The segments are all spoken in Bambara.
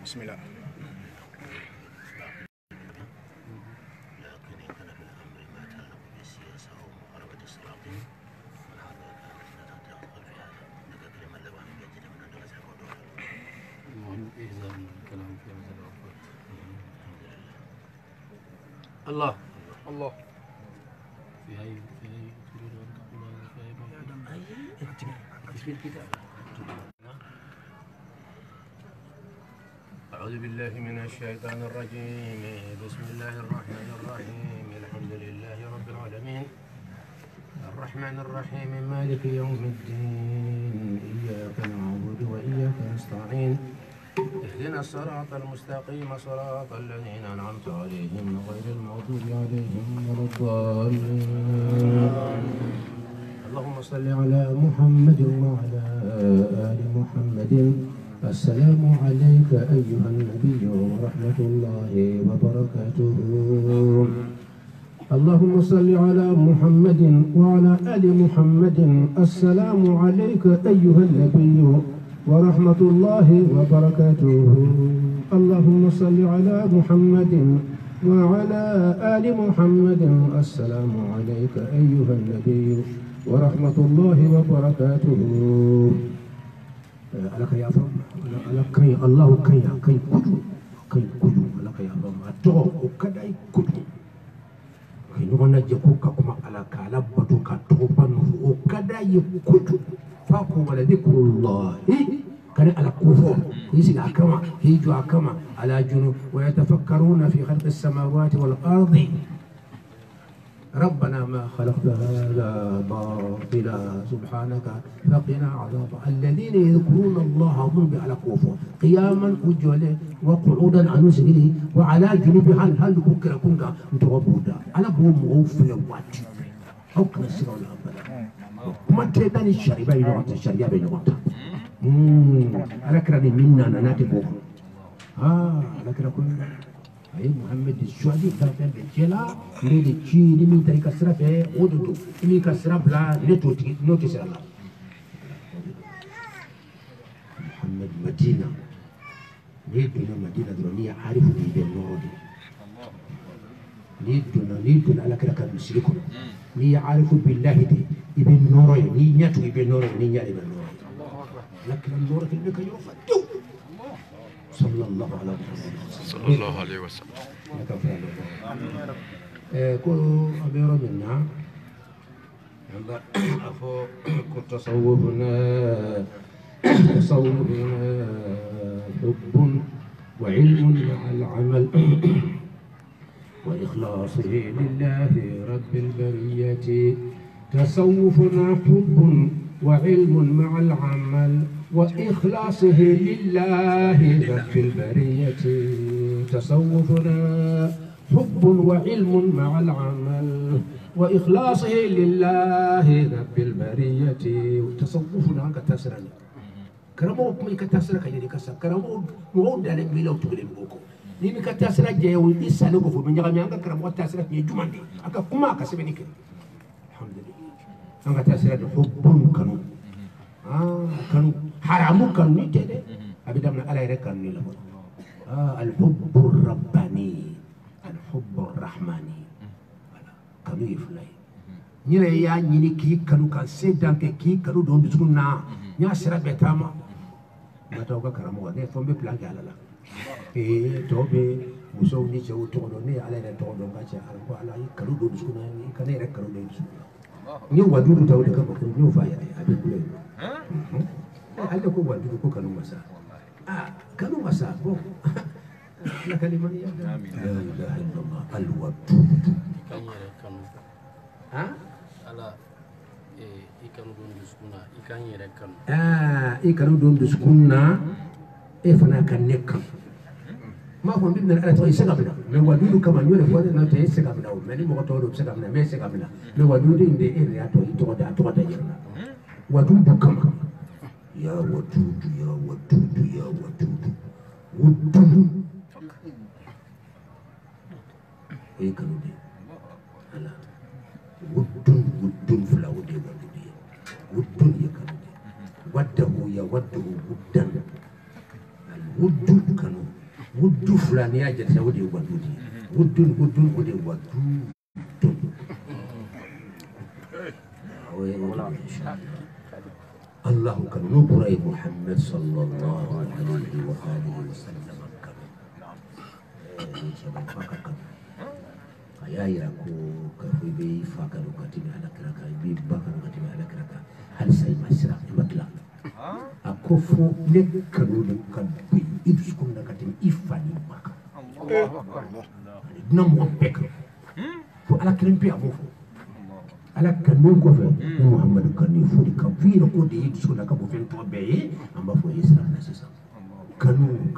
بسم الله. الله الله في هاي أعوذ بالله من الشيطان الرجيم. بسم الله الرحمن الرحيم. الحمد لله رب العالمين الرحمن الرحيم مالك يوم الدين. إياك نعبد وإياك نستعين. اهدنا الصراط المستقيم صراط الذين أنعمت عليهم غير المغضوب عليهم ولا الضالين. اللهم صل على محمد وعلى آل محمد. السلام عليك أيها النبي ورحمة الله وبركاته. اللهم صل على محمد وعلى آل محمد. السلام عليك أيها النبي ورحمة الله وبركاته. اللهم صل على محمد وعلى آل محمد. السلام عليك أيها النبي ورحمة الله وبركاته. عليك يا فم عليك الله كيا كي كدو كي كدو عليك يا فم أتوه وكداي كدو كي نوانا جكوكا كما على كالا بدو كتوبان وكداي كدو فاكو ولا ذكر الله كان على كوفو يسيق أكما يجوا أكما على جنوب ويتفكرون في خلق السماوات والأرض ربنا ما خلقت هذا باطلا سبحانك فقنا عذاب. الذين يذكرون الله هم على كوفو قياما وجوله وقعودا عن سبيله وعلى جنوبها هل بكر كونغا متوبودا على بوم غوفل واتي أو كنسر ولا أبدا ما تداني الشريبة ينوات الشريبة ينوات على كراني منا ناتي بوكو على كرا كل أي محمد الشهدي كافر بجلا نريد شيء من تري كسرة في أودو من كسرة بلا نوتي سرلا محمد مدينة نيدنا مدينة درونية عارف بين نوري نيدنا على كرا كان مسيكون ني عارف بالله دي ابن نوري ني نياتو ابن نوري ني نياتو ابن نوري لكن النور في المكان يرفع صلى الله على محمد صلى الله عليه وسلم. كل أمير منا أفو تصوفنا حب وعلم مع العمل وإخلاصه لله رب البرية. تصوفنا حب وعلم مع العمل وإخلاصه لله رب البرية. تصوفنا حب وعلم مع العمل وإخلاصه لله رب البرية. تصوفنا كتسرني كرمو مي كتسرك يدي كسر كرمو مو دالن بيلو تقولي بوكو ني كتسرك جيو يسالو كفو من جامي انك كرمو كتسرك يجماندي اكا كما كسبني الحمد لله انك كتسرك حب كانوا كانوا حرامو كانوا نيتي ابي دمنا على ركن ني لا الحب الرباني الحب الرحماني كانوا يفلاي ني يا ني كي كانوا كان سيدان كي كانوا دون بسكنا نيا سرا بتاما ما توكا كرامو ne fombe planke alala tobe muso ni che utono ne ala ne tono ngacha alko ala karu do sukuna ni kane rek karu do sukuna ni wadudu tawde ka ko ni fa ya abi kule alda ko wadudu ko kanu masa kanu masa bo la kalima ya amin la ilaha illallah alwadud kanu ala ikanu don duskuna ikan yere kanu ikanu don duskuna fana kan nekam ma ko bibna ala to isa kabila me wadudu kama nyole ko na to isa kabila me ni mo to do isa kabila me isa kabila me wadudu inde ya to da yana wadudu kama ya wadudu ya wadudu ya wadudu wadudu kanu de ala ودن فلا ودي ودي ودن يكنو وده يوده ودا الود كانوا wuddu fulani ya jata wudi wadudi wuddun wudi waddu الله كان نبرة محمد صلى الله عليه وآله وسلم يا يراكو كفي فاكرو كاتبي على كراكا بيباكرو كاتبي على كراكا هل سيما سرا بطلا أكوفو نكرو نكبي إبسكم نكاتبي إفاني باكا نمو بكر فعلى كلام بي أموفو على كنون كوفي محمد كان يفوري كفي نكو دي إبسكم نكابو فين توبي أما فو إسرا نسيسا كنون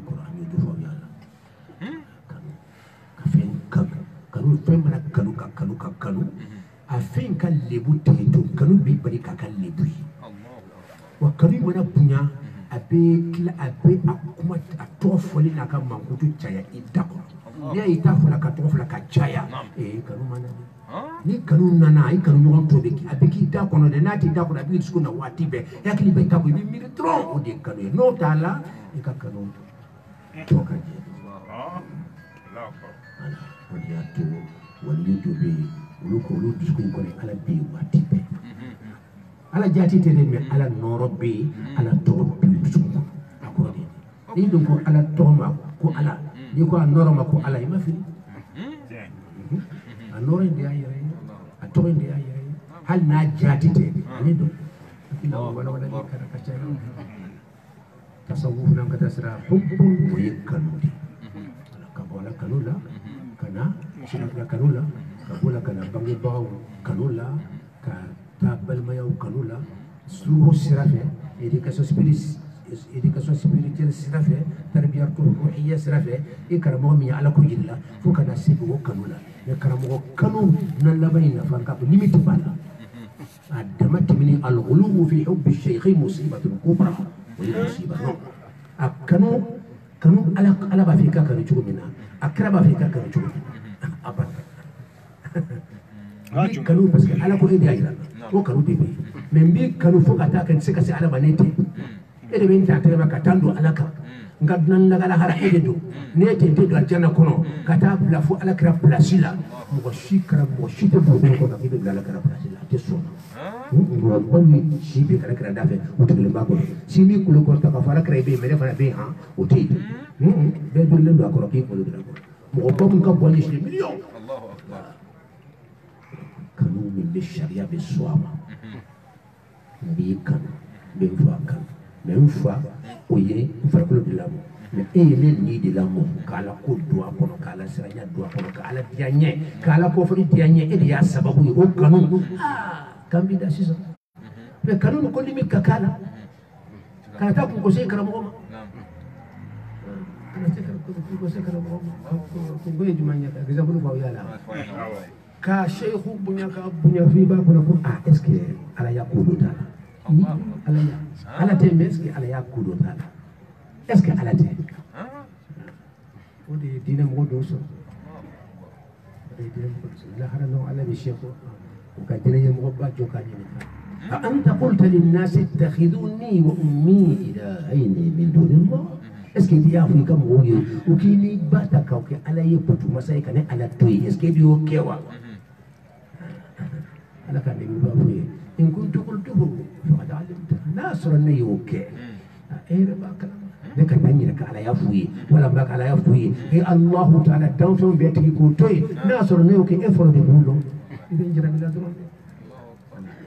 قرآن يدفع يالا كنون كفين kanu fɛn mana kanu ka kanu a fɛn ka lebu tigɛ to kanu b'i bali k'a ka lebu ye wa kanu mana bonya a bɛ tila a bɛ a kuma a tɔgɔ fɔli n'a ka mankutu caya i da kɔnɔ n'i y'a ye i t'a fɔla ka tɔgɔ fɔla ka caya kanu mana dɛ ni kanu nana i kanu ɲɔgɔn to a bɛ k'i da kɔnɔ dɛ n'a t'i da kɔnɔ a b'i dusukun na waati bɛɛ i hakili bɛ ta ko i bɛ miiri dɔrɔn o de ye kanu ye n'o t'a la i ka kanu tɔ ka jɛ. ولياتو وليدو بي ولوكو ولو دسكو كوني على بي واتي بي على جاتي تيري مي على نورو بي على تو بي دسكو اكو دي ني دونكو على توما كو على نيكو نورو ماكو على ما في النور دي ايري اتو دي ايري هل نا جاتي تيري ني دو ولا كذا كذا تصوف نام كتسرا حب ويكنودي كبولا كنولا kana shirka kanula kabula kana bangi bawo kanula ka tabal mayaw kanula suho sirafe education spirituelle sirafe tarbiyatu ruhiyya sirafe ikaramo mi ala ko jilla fo kana sibo kanula ne karamo kanu nan labayna fanka limite bala adamat min al-ghulu fi hubb ash-shaykh musibatun kubra wa musiba akanu kanu ala ba fi ka kanu chugumina akraba fi ka kanu chugumina abada kanu parce que ala ko e diayra o kanu de mais mbi kanu fo kata kan se ka se ala banete e de ben ta tele ka tando ala ka ngadnan la gala hara e do nete de do aljanna kono kata bla fo ala kra plasila mo shikra mo shite bo ko na bibe la kra plasila te sona wani shi bi kara kara dafe utule bako si mi kulo ko ta fara kra be mere fara be ha uti be do lendo akoro ki kulo dira ko mo ko mun ka bonni shi million Allahu akbar kanu min be sharia be swama bi kan be fa kan be fa oye fara kulo dira mo mais e ne ni de la mo kala ko do akono kala siranya do akono kala dianye kala ko fori dianye e ya sababu o kanu kambi da sisa pe kanunu ko limit kakala kana ta ko se karamo ma kana se ko se karamo ma ko goye jumanya ka example ko yala ka sheikh bunya ka bunya fi ba ko est-ce que ala yakulu ta ala te est-ce que ala yakulu ta est-ce que ala te o de dina mo do so de dina mo la harano ala bi sheikh وكاتنا يمغبا جوكاني أأنت قلت للناس اتخذوني وأمي إلهين من دون الله اسكي دي أفري كم وغي وكيني باتا كوكي على يبتو مساي كان على توي اسكي دي وكيوا على كان يبابوي إن كنت قلته فقد علمت ناصر الني وكي إيه رباك لك تاني لك على يفوي ولا باك على يفوي إيه الله تعالى داوتون بيتي كوتوي ناصر الني وكي إفرد بولو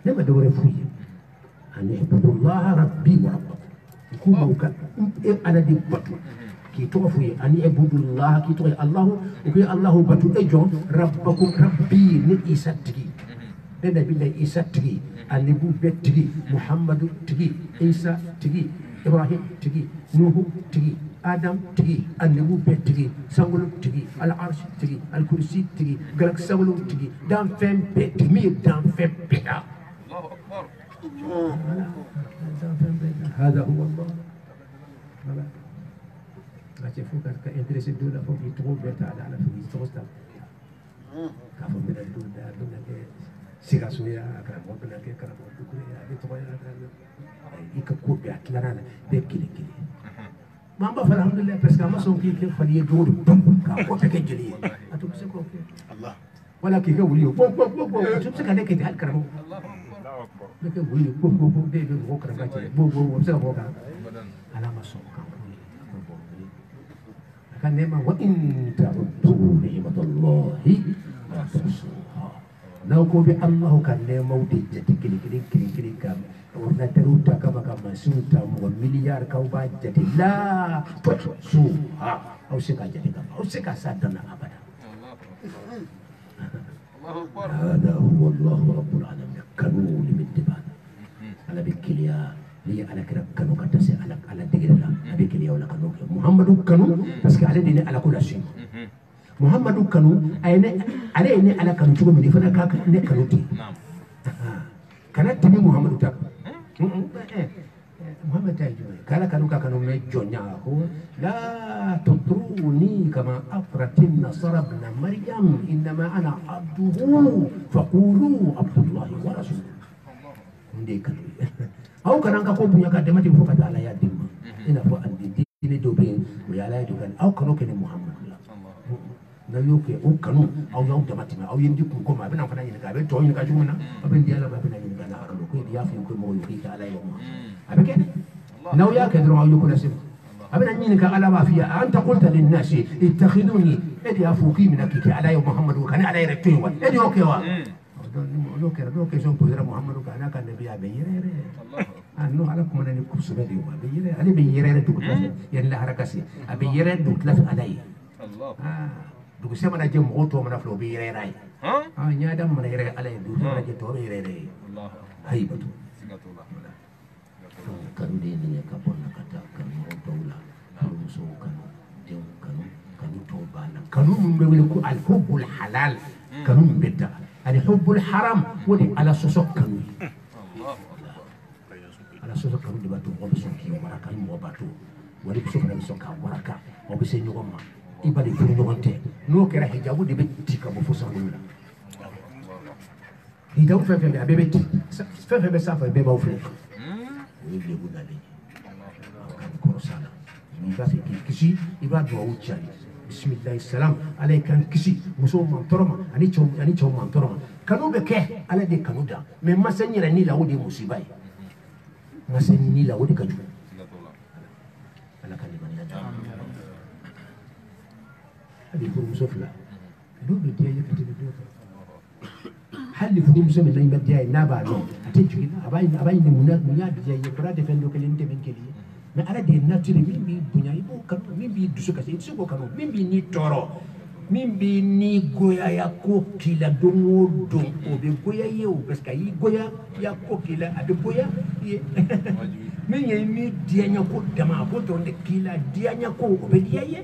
لما دور فيه أن يعبدوا الله ربي وربكم يكونوا أنا دي بطل كي توفي أن يعبدوا الله كي توفي الله وكي الله بطل أجون ربكم ربي نئيسا تغي نبي الله إيسا تغي النبو بيت تغي محمد تغي إيسا تغي إبراهيم تغي نوح تغي آدم تغي النبو بيت تغي سانغلو تغي العرش تغي الكرسي تغي غلق سانغلو تغي دام فم بيت مير دام فم بيت الله أكبر هذا هو الله أشوفك كإنترس الدولة فوق يتغوب بيت على فوق يتغوص كافو من الدولة دولة سيغاسويا كرام وبنا كرام وبكري يتغوي يكبكو بيت لنا بيت كلي كلي mamba fa alhamdulillah parce que ma son ki ke fali do ka ko take jeli atu se ko Allah wala ki ke wuli bo tu se ka ne ke hal karamo Allahu akbar ne ke wuli bo de ko karama ce bo se ko ka ala ma son ka kan ne ma wa in ta'uddu ni'matallahi la tuhsuha law ko bi Allah kan ne mawdi jati kili kam warna teruta kama suta mo miliar kau baca la suha au seka jadi kama au seka sadana abada Allahu akbar hada huwa Allah rabbul alamin kanu limin dibana ala bikilia li ala kanu kata se ala digirla bikilia wala kanu Muhammadu kanu parce que ala dini ala kula shi Muhammadu kanu ayne ala kanu tugo mi fana ka ne kanu ti kana timi Muhammadu ta Muhammad tajui kala kanuka kanu mejonya aku la tutruni kama afratin nasara ibn maryam innama ana abduhu faqulu abdullah wa rasuluh ndé kanu au kananga ko bunya ka demati fu kata ala ya dimma ina fo andi dile do be ya la do kan au kanu ke Muhammad na yoke o kanu au yaw demati ma au yindi ku ko ma bana fana yin ka be to yin ka jumuna abin dia la ba bana yin kana akalo ko dia fi ko mo yoki ka ala yo abike naw ya kadru au yukuna sim abin yin ka ala ma fiya anta qulta lin nas ittakhiduni edi afuki min akiki ala yo Muhammad wa kana ala yaktu wa edi oke wa do ke son podra Muhammad ka na kan nabi ya be yere anno ala kuma ne ku su be wa be yere ali be yere to ku yalla harakasi abi yere do tlaf alai Allah dugu sema na je mo to mana flo bi yere rai nya dam mana yere ala du mana je to yere rai Allah haibatu singatullah kan de ni ka bona kata kan mo dola kan so kan de kan to bana kan be wele ku al hubbul halal kan bidda al hubbul haram woni ala sosok kan Allah ala sosok kan di batu mo so ki mo kan mo batu wali so kan so ka waraka mo be se nyoma ibali furu ñogonte no kera hijabu de betti ka bo fosa wala hijabu fefe be abe betti fefe be safa be baw fe we be bu dali kan ko sala ni ba fi kisi iba do wuchali bismillah salam alaykan kisi muso man toroma ani chom man toroma kanu be ke ala de kanuda me masanyira ni la wudi musibai masanyi ni la wudi kaju ala kan ni هذه يكون مسفلة دو بدي يكتب الدوت حل في مسمى اللي بدي نابع له أتجي أباين مناد بدي يقرأ دفن لو كلمة من كلية ما أراد الناتج مين بي بنيا يبو كانوا مين بي دسوكا سيدسوكا كانوا مين بي ني تورو مين بي ني غويا يا كوكيلا دونو دون أو بي غويا يو بس كاي غويا يا كوكيلا أبي غويا مين يمي ديانيا كو دما كو تون كيلا ديانيا كو أبي ديانيا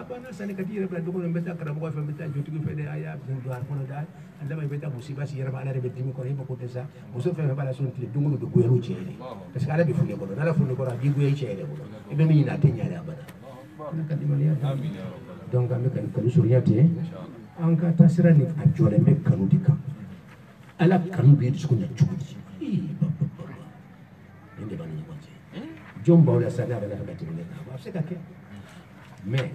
abana sani katira bla dogo mbeta kara bo fa mbeta jotu ko fede aya do ar kono dal anda may beta musiba si yarba ala rebe dimi ko himba ko desa muso fe bala son tile dungu do goyru cede parce que ala bi fulle ko ala fulle ko di goyi cede ko e be mi na tenya ala abada na kadimani ya amin ya rabbal donc am kan ko suriyati an ka tasira ni ajore me kanu dika ala kanu be su ko nya chudi inde bani ko je jomba wala sana bala ka timne ba se ka ke mais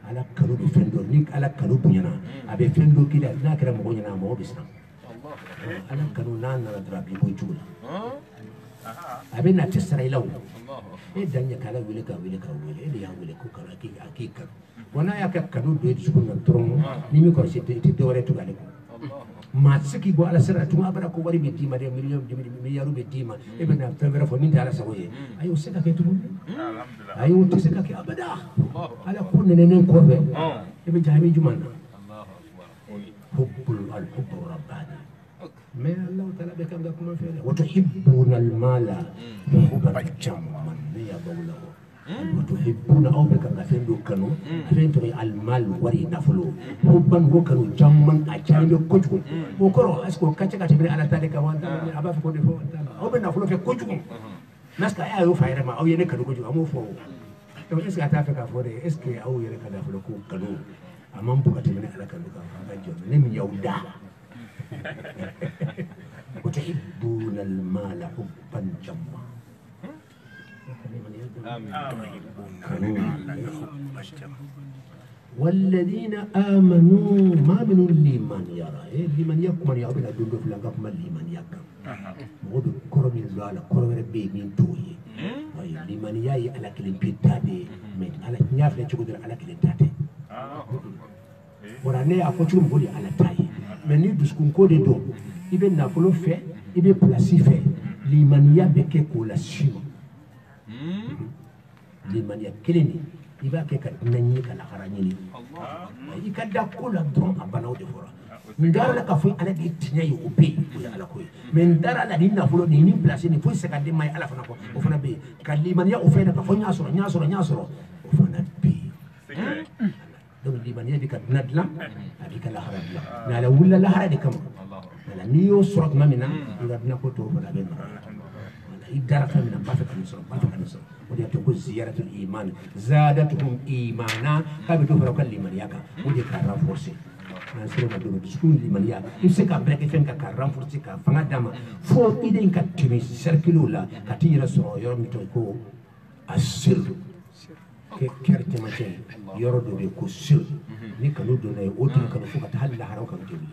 ala kanu be fendo ni ala kanu bunyana abe fendo kila na kira mo nyana mo bisna Allah ala kanu nan na drabi ko tula abe na tisra ilaw Allah danya kala wile ka wile ya wile ko kala ki akika wana ya ka kanu be su ko tron ni mi ko sete ti dore to gale Allah ma siki bo ala sira tuma abara ko wari be tima de million de milliards be tima e be na fevra fo min dala sawoye ayo seka ke tumu alhamdulillah ayo to seka ke abada ala ko ne nen ko be e be jami jumanna Allahu akbar hubbul al-hubb rabbani ma Allah taala be kam ga kuma fele wa tuhibbuna al-mala hubban jamman ya bawlahu wa tuhibbuna aw be kam ga fendo kanu fendo al-mal wari naflu hubban go kanu jamman a jami ko ko bokoro asko kace kace bi ala tale ka wanda aba ko defo o be na fulo fe ko jugo naska ya yo fayra ma o yene kadu ko jugo amo fo to eska ta fe ka fo de eske au yene kada fulo ko kadu amam bu kate bi ala kadu ka ga jono ne mi yawda ko tuhibbuna al mala hubban jamma والذين آمنوا ما من لمن يرى لمن يكمن يقبل الدنيا في لقب لمن يكم مود كرم الله على كرم ربي من توي لمن يأي على كل بيتادي من على نيافة تقدر على كل تادي وراني أفوتهم بولي على تاي من يدرسكم كودي دو يبي نافلو في يبي بلاسي في لمن يبكي كولا شيم لمن يكلني iba ke ka nanyi kala haranyini i ka da kula dron abana o de fora ndara ka fu ala de tinya yi obe o ala ko men dara la dinna fulo ni ni place ni fu se ka de mai ala fana ko o fana be kaliman ya o fena ka fu nya soro o fana be donc liman ya bi ka nadla abi ka la harabla na la wula la harade kam la ni yo surat mamina ngadna ko to bala ben idara famina ba fa kan soro ودي تقول زيارة الإيمان زادتهم إيمانا كابي تفرق لمن يكا ودي كارا فورسي نسير ما دوم تسكون لمن يكا يمسك أبرك فين كارا فورسي كفنا دama فور إذا إنك تمي سيركلولا كتير سرو يوم تقول السر كيرت ماشين يردو بيكو سر ni kanu dona ye otin kanu fuka ta halla haraw kan tebi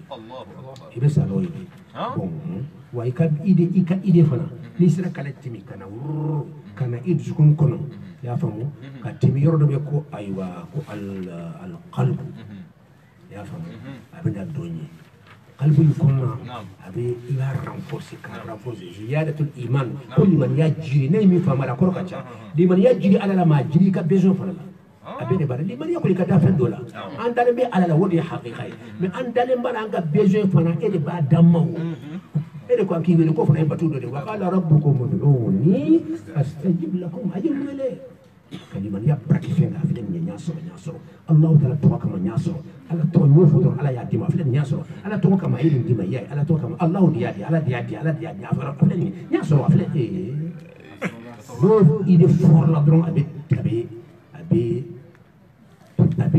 ibe salo ibe bon wa ika ide fana ni sira kala timi kana kana id sukun kono ya famu ka timi yordo be ko aywa ko al qalb ya famu abinda donyi qalbu yukonna abi ila renforcer ziyadatul iman kulli man yajri ne mi fama la korka cha di man yajri ala la majri ka besoin fala abene bara liman yakuli ka dafen dola andale be ala la wodi haqiqai mais andale bara anga besoin fana ede ba damaw ede ko ki wele ko fana batu do de wa qala rabbukum ud'uni astajib lakum ajib wele kaliman ya braki fenga filen nya nyasoro allah taala to kama nyasoro ala to wofoto ala ya dima filen nyasoro ala to kama idin dima ya ala to kama allah diyadi ala nyasoro filen nyasoro filen do ide for la dron abe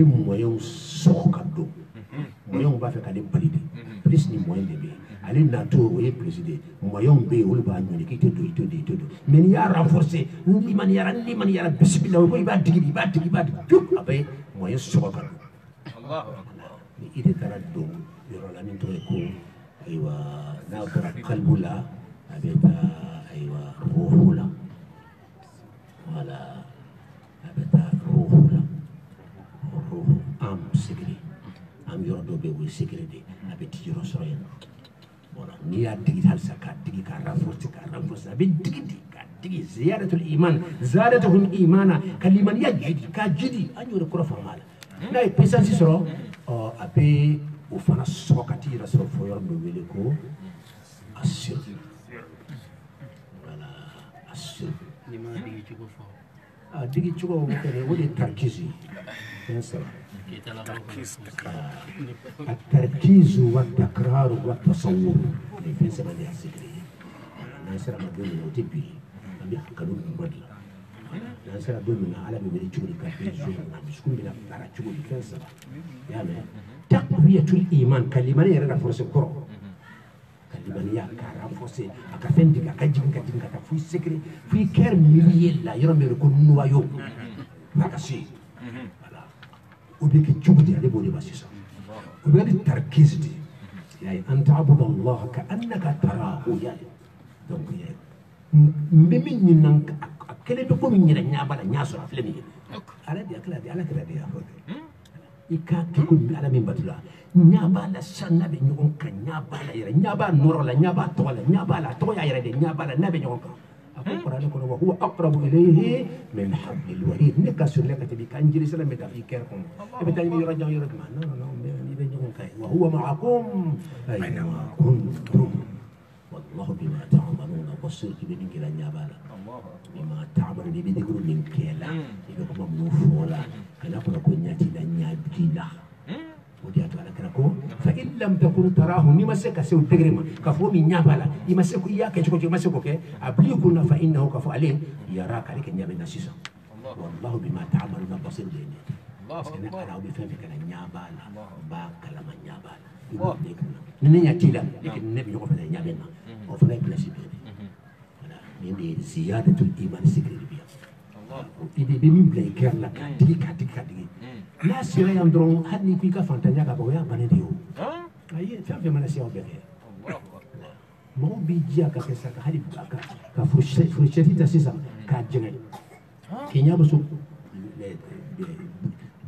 moyen soka do moyen ba fe ka de balide plus ni moyen de be ali na to o ye président moyen be o ba nyoni ki to do men ya renforcer ni man yara bismillah ko iba digi abe moyen soka do allah ni ide tara do yoro la min to ko aywa na bara qalbula abe ta aywa ruhula wala abe ta ruhula am sécurité am yoro do be wi sécurité abe tijiro soroyen wala ni ya digital saka digi ka renforcer abe digi ziyadatul iman zadatuhum imana kaliman yajidi ka jidi anyore ko famala nay puissance soro abe o fana sokati rasoro fo yoro do wele ko assur wala assur ni ma digi ci ko fo digi ci ko ko wodi tarkizi التركيز والتكرار والتصور في زمن السكري ناصر مدون وتبي أبي كانوا بدلا ناصر مدون على بمري جوري كافي جوري نامسكون بلا بارا جوري كنسا يا ما تقوية الإيمان كلمة يرى فرس كرو كلمة يا كارا فرس أكفين ديك أكجين كتفوي سكري في كير مليون لا يرى ميركون نوايو ما كشي وبيك جودي على بولي باسيسا وبيك التركيز دي يعني أن تعبد الله كأنك تراه يعني دونك يعني ممن ينك أكل بكم من ينبال نياسو أفلمي على دي أكل دي على كلا دي أخذ إيكا تكون على من بدلا نيابال السنة بنيون كنيابال يرى نيابال نور لا نيابال طول نيابال طويا يرى نيابال نبي نيون القرآن يقول وهو أقرب إليه من حبل الوريد نكسر لك تبي كان جري سلام بتفكيركم بتاني يرجع يرجع وهو معكم أينما كنتم والله بما تعملون بصير كبير كلا نيابالا بما تعملون بيدقون من كلا يبقى مفولا كلا كنا كنا تلا نيابكلا ودي أتوالى كناكو فإن لم تكن تراه نمسك سوى تجرم كفو من نابلا يمسك إياك يشكو يمسكك أبليكنا فإنه كفو عليه يراك عليك نياب النسيسة والله بما تعملون بصير ديني سكنا على أبي فهم كنا نيابلا باك لما نيابلا يقول لكنا ننيا تيلا لكن النبي يقول فلا نيابنا وفلا يبلسي بيني من زيادة الإيمان سكري بيا ibe be min blay ker la ka digi la sira yan dron hadni ku ka fantanya ka boya bane dio ayi fa be mana siya be mo bi jia ka kesa ka hadi ka fusheti ta sisa ka jene kenya boso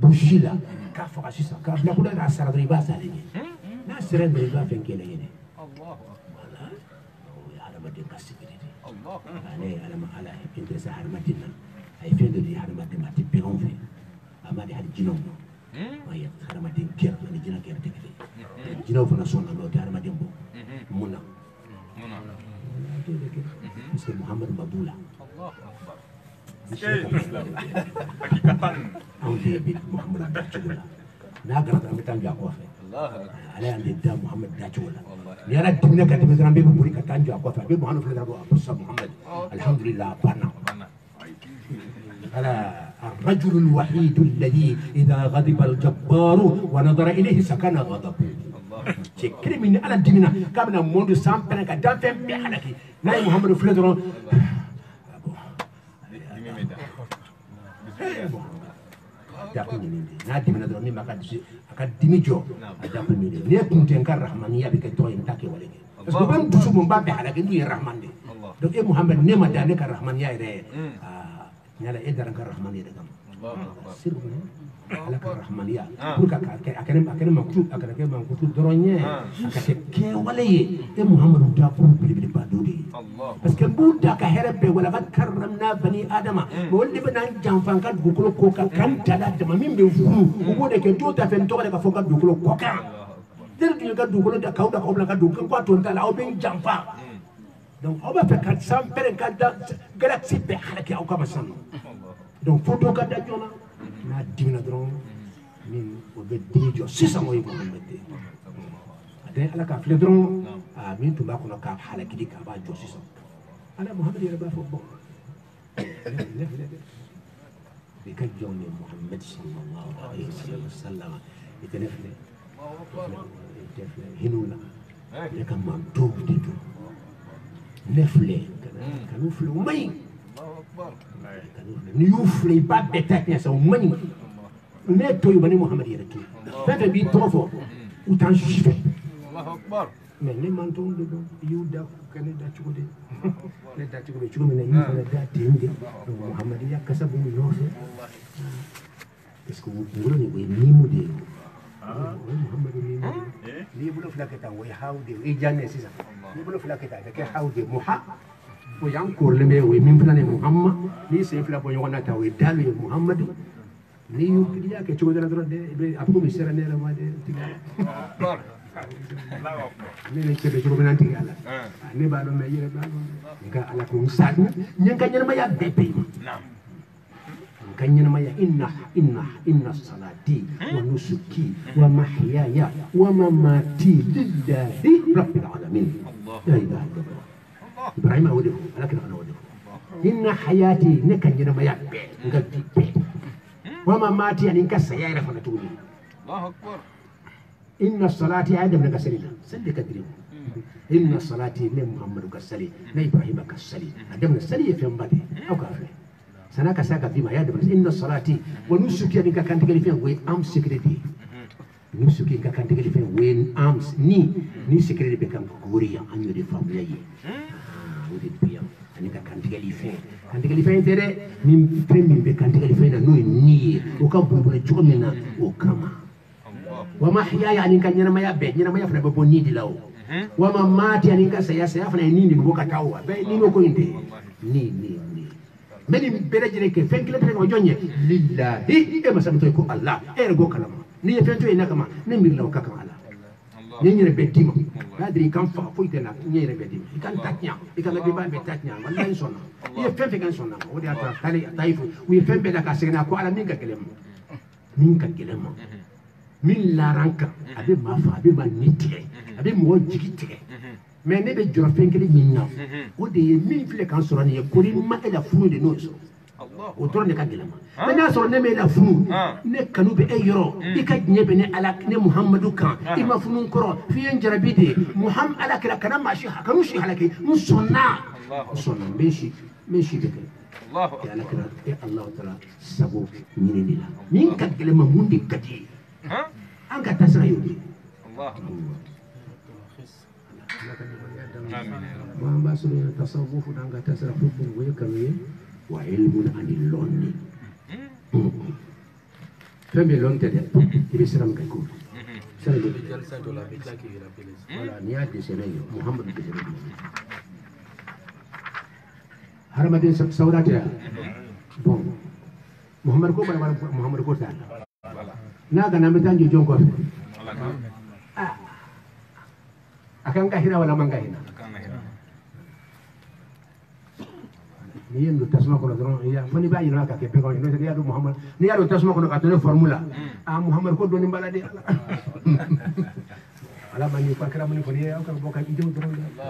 bushila ka fa sisa ka bla kuda na sara riba sa le na sira riba fen kele yene Allah wala ya ada madin kasibiri Allah ale ala interesa har madina ay fendo di har madina ti peron fe amadi har jinom ay har madin ker ni jina ker te kele jino fana sonna no har madin bo muna Mr. Muhammad Babula Allah hakikatan awli bi Muhammad Dachula nagar da mitan ja ko fe Allah ala ande da Muhammad Dachula ni ara dimna ka dimna rambe bu buri ka tanjo ko fe be Muhammad fala do Abu Muhammad alhamdulillah bana ala الرجل الوحيد الذي إذا غضب الجبار ونظر إليه سكن غضبه شكرا من على الدمنا كامنا موندو سامبنا كدام فين بحالك ناي محمد فلدرون نادي من دروني ما كان ديميجو ادام ميدي ليه كنت انكر رحمانيه بك تو ينتاكي ولك بس بان دسو من باب حالك ندو الرحمن دي دونك اي محمد نيما دانك الرحمانيه ري نالا ادرا الرحمانيه دغم سير على الرحمانيه بوركا اكن مكتوب درونيه اكن ولي اي محمد داكو بلي بادودي بس كان بودا كهرب ولا قد كرمنا بني ادم بولدي بنا جانفان كان غوكلو كوكا كان تادا دما مين بفو وبودا كان توتا فين تودا كفوكا غوكلو كوكا دل كي كان غوكلو دا كاودا كوبلا كان دوكن كو تونتا لا او بين جانفا donc on va faire 400 pere kada galaxy be halaki au kama sanu donc photo kada jona na dimina dron min o be dijo sisa moy ko mette ade ala ka fle dron min to ba ko ka halaki di ka ba jo sisa ala muhammad ya ba fo bo be ka joni muhammad sallallahu alaihi wasallam itenefle hinula ya kama do dijo nefle kanufle umay ni yufle ba betaknya sa umay ne to yubani muhammad yeratu fete bi tofo utan shife Allahu akbar mais ne manton de yuda kane da chude ne da chude chume ne yufle da tinde muhammad ya kasabu ni yose est-ce que vous pouvez ni mudé muhammad ni bulo flaketa way hawde e janne sisa ni bulo flaketa ke hawde muha o yankor le me we min flane muhammad ni se fla bo yona ta we dalu muhammad ni yumpi ya ke chugo dana dro de be apu mi sera ne la ma de tiga ni le chebe chugo nan tiga ala ni ba do me yere ba ni ka ala ko misat ni ka nyana ma ya bebe nam كان ما إن صلاتي ونسكي ومحياي ومماتي لله رب العالمين لا إله إلا الله إبراهيم أوده لكن أنا أوده إن حياتي نكان ما يبي نقدي ومماتي يعني نكسر يا رفنا تقولي الله أكبر إن الصلاة آدم نكسرنا سلك دريم إن الصلاة محمد كسلي إبراهيم كسلي آدم نسلي في أمبادي أو كافر sanaka saka vima ya dabas inna salati wa nusuki ni ka kan tegeli fen we am security nusuki ka kan tegeli fen we am ni security be kan goriya anyo de famille yi wodi biya ani ka kan tegeli fen tere min premi be kan tegeli fen no ni o kan bu ne jomina o kama wa mahya yani kan nyana maya be nyana maya fana be bonni di lawo wa mamati yani ka saya fana ni ndi bo ka tawa be ni no ko inde ni meni bereje ke fenkile bere ko jonye lillahi e masamto ko allah e go kalama ni e fento e nakama ni mirla o kakama ala ni nyere bedima badri kan fa fo itena nyere bedima kan tatnya e kan be ba be tatnya wallahi sonna e fenfe kan sonna o de ata tali taifu wi fembe da ka segna ko ala minga gelema min la ranka abe ma fa abe ma nitike abe mo jigitike mais ne be jora fenkele minna o de min file kan soro ni ko ni ma ela funu de no so Allah o torne ka gelama mais na soro ne me la funu ne kanu be e yoro e ka nyebe ne ala ne muhammadu kan e ma funu koro fi en jarabide muhammad ala kala kana ma shi hakanu shi halake musonna Allah musonna meshi de الله يا لك الله تعالى سبو من الله مين كتكلم مهون دكتي ها أنك تسرع يودي الله آمين يا رب ما باسل تصوف أنك تسرع حب ويكمل وعلم عن اللون فم اللون تدل يبسرم كيكون سرع ولا نياد سنيو محمد بسرعه haramadin saudati ya bon muhammad ko bala muhammad ko tan na ga na mitan jojon ko akan ka hira wala man ka hira ni yendo tasma ko don ya fani ba yina ka ke pe ko no ya do muhammad ni ya do tasma ko ka to formula muhammad ko do ni balade ala mani ko kala mani ko ni ya ka boka ijo do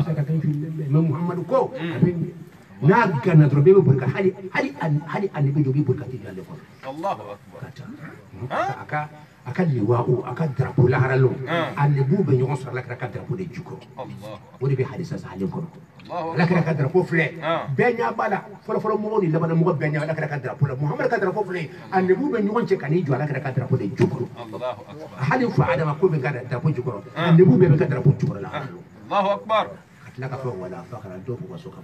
sa ka tan fi muhammad ko abin na gana drobe burka hali annabi jogi burka ti jalle ko Allahu akbar aka liwa'u aka drapo la haralo annabi be nyon sar la ka drapo de juko Allah wodi be hadisa sa halin ko Allah la ka drapo fle benya bala folo mo ni labana mo benya la ka drapo la muhammad ka drapo fle annabi be nyon che kani jo la ka drapo de juko Allahu akbar halin fa adama ko be ka drapo juko annabi be ka drapo juko la Allahu akbar la ka fa wala fakra do ko so kam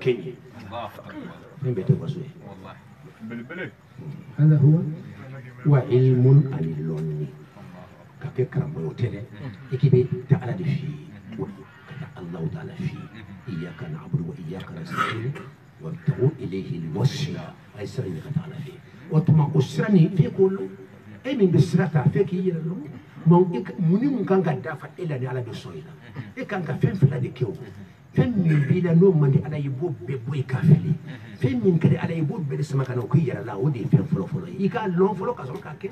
كي الله أكبر من بيت الوسوي والله هذا هو وعلم عن اللون كيف كرم وتلا إكيد تعالى في الله تعالى في إياك نعبد وإياك نستعين وابتغوا إليه الوسيلة أي سرني تعالى في وتما أسرني في كل أي من بسرتا فيك يلا ما مني ممكن قد دافع إلا على بسوينا إيه كان كفين في هذا كيو فين من بلا نوم من على يبوب ببوي كافلي فين من كده على يبوب بلسما كانوا كيرا لا ودي فين فلو فلو يقال لون فلو كاسون كاكي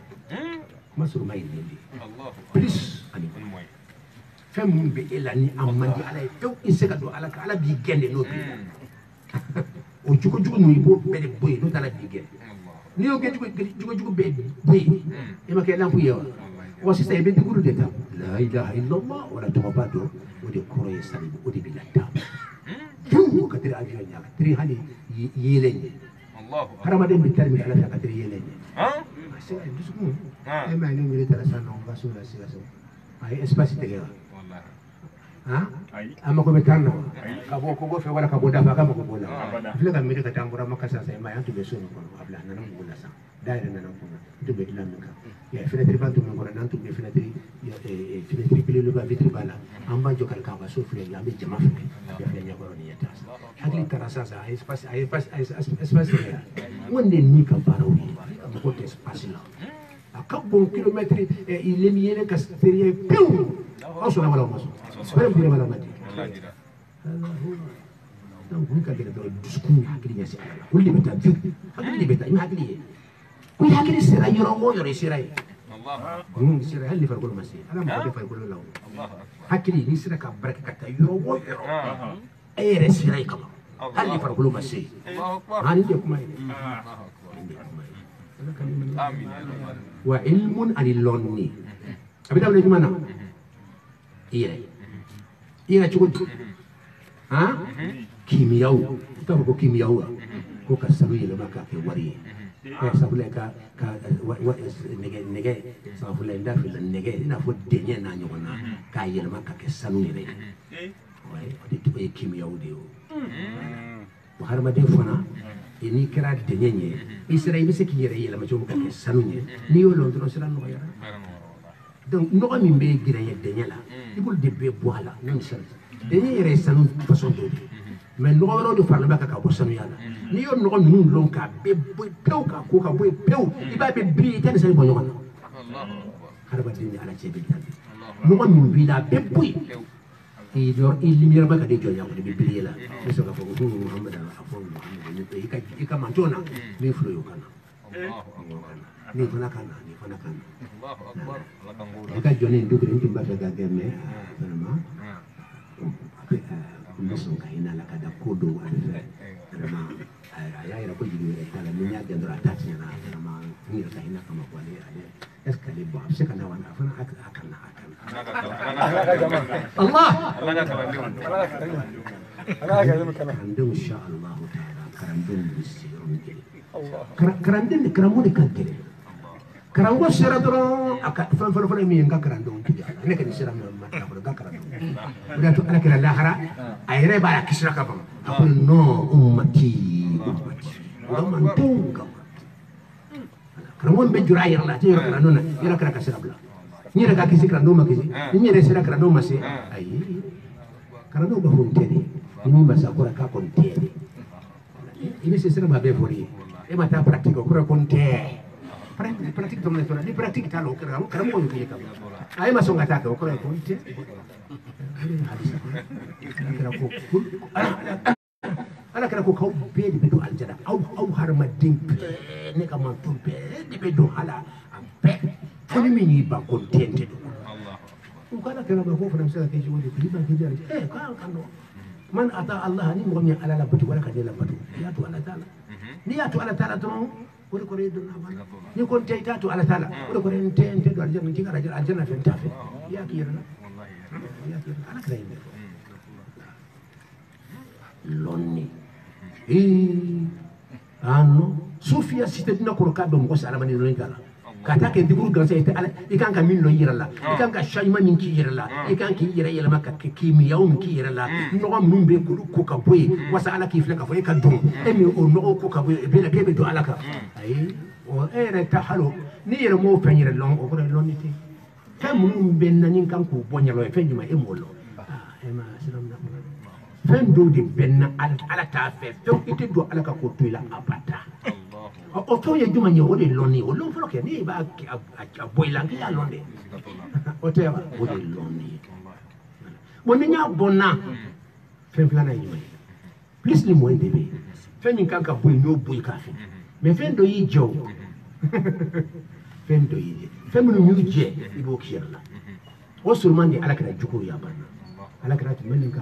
ما سر ما يلي الله بليس اني فين من بلا ني امان دي على تو يسكدو على بيجن نو بي o jugo jugo no yibop be boy no tala bigel ni o ge jugo be boy e ma ke lampu yewa o si sai be diguru de ta la ilaha illallah wala tawbatu ودي كوري يسالي ودي بلاتا شو كتير أجيال يا كتير هني يلين الله هرمادين بالتالي على فكرة كتير يلين ها أسير دسكون ما يعني ميري ترى سانو باسون أسير أسير هاي إسباسي تجاه والله ها أما كم تانا كابو في ولا كابو دافع كم كابو لا فيلا كم ميري كتام برا ما كسر سيء ما ينتو بيسون كونو أبلا نانو بقولا سان داير نانو كونو itu begitu mereka ya fenetri bantu mengorang nanti be fenetri pilih lupa fitri bala amba jo kal kawa so fle ya be jama fle ya fle nya koroni ya tas hakili terasa sa espace ya wonde ni ka paro ni ko te espace la akabon kilometri il est mieux que seria piu oso na wala oso spero dire wala mati donc ni ka dire do discours hakili ya si kulli beta hakili beta ima hakili كل حاجة يصير أي يوم يصير أي الله يصير هل يفرق المسيح أنا ما أقدر يفرق له حكي لي يصير كبرك كتا يوم أي يصير أي كلام هل يفرق له المسيح الله أكبر هاني ديكم أي آمين وعلم عن اللون أبدا ولا جمانا إيه تقول ها كيمياء تعرفوا كيمياء هو كسروي لما كان وريه sabula ka nege sabula nda fil nege ina fo denye na nyona ka yelma ka ke sanu ne wai odi to e kimia odi o har ma de fona ini kira denye nye israel bi se ki yere yelma jo ka ke sanu ne ni yo lon tro sira no yara donc no mi be gira ye denye la ibul de be boala non sel denye yere sanu façon do mais nɔgɔ de farala bɛ ka bɔ sanuyala n'i y'o nɔgɔ ninnu lɔn k'a bɛɛ bɔ pewu k'a ko ka bɔ yen pewu i b'a bɛɛ biri i tɛ nin sani bɔ ɲɔgɔn na hadamaden ni ala cɛ bɛ taa nɔgɔ min b'i la a bɛɛ bɔ yen i lumière ba ka di jɔnya o de bɛ biri la i bɛ sɔrɔ k'a fɔ ko muhammed a fɔ muhammed i ka manto na min filɛ o kan na nin fana kan na nin fana kan na i ka jɔn in dukuri n tun b'a fɛ ka kɛ mais vraiment muso ka ina la kada kodo alfe rama ayaya ko jibi re kala min ya gendra tati na rama ni ka ina kama ko ale eskale bo se kana wana afana akana Allah Allah ka insha Allah taala karandun siron kele karandun karamu de kan kele karango sera doro aka fan fan mi nga karandun kele ne kan sera ma ta ko ga karandun udah to ala kala lahara ayre ba ya kisra ka ba akul no ummati man tunga karango be jura yar la te karandun yara kara ka sera bla ni ra ka kisi karandun ma kisi ni re sera karandun ma se ayi karandun ba hontene ni masa ko ka kontene ini sesera ba be fori e mata pratique ko konte pratique to mona di pratique talo karam ko ni ka ay ma songa ta ko konte ala kara ko kaw be di do aljana aw har ma dink ne ka man to be di be do hala be foni mi ni ba kontente do Allah ko kala kara ba ko fa namsa ke ji woni ba ke jare kan do man ata Allah ni mo mi ala la batu wala ka de la batu ya to ala taala ni ya to ala taala to ko ko redo na bana ni kon tay ta to ala taala ko ko ren ten te do aljanna ti gara aljanna fen ta fe ya ki yara wallahi ya ki ala kray ne lonni ano sufia site dina ko ka do mo sala mani lonni kala kata ke diguru gansa ite ala ikan ka min lo yirala ikan ka shayma min ki yirala ikan ki yira yela maka kimi yaw min ki yirala no mun be ko ka boy wasa ala ki fleka fo e ka dum e mi o no ko ka boy be la ke be do ala ka ay o ere ta halo ni yere mo fenyere lon o ko lon ni te kam mun be nanin kan ko bonya lo e fenjuma e mo lo e ma salam na fen do di benna ala ta fe to ite do ala ka ko to ila abata o to ye juma ni o de loni o lon folo ke ni ba a boilangi ya londe o te ba o de loni woni nya bonna fen plana yi mai please li mo ndebe fen min kan ka boy no boy ka fe me fen do yi jo fen do yi fen mun ñu je ibo kiyalla o surman di ala ka jukuru ya banna على كرات منك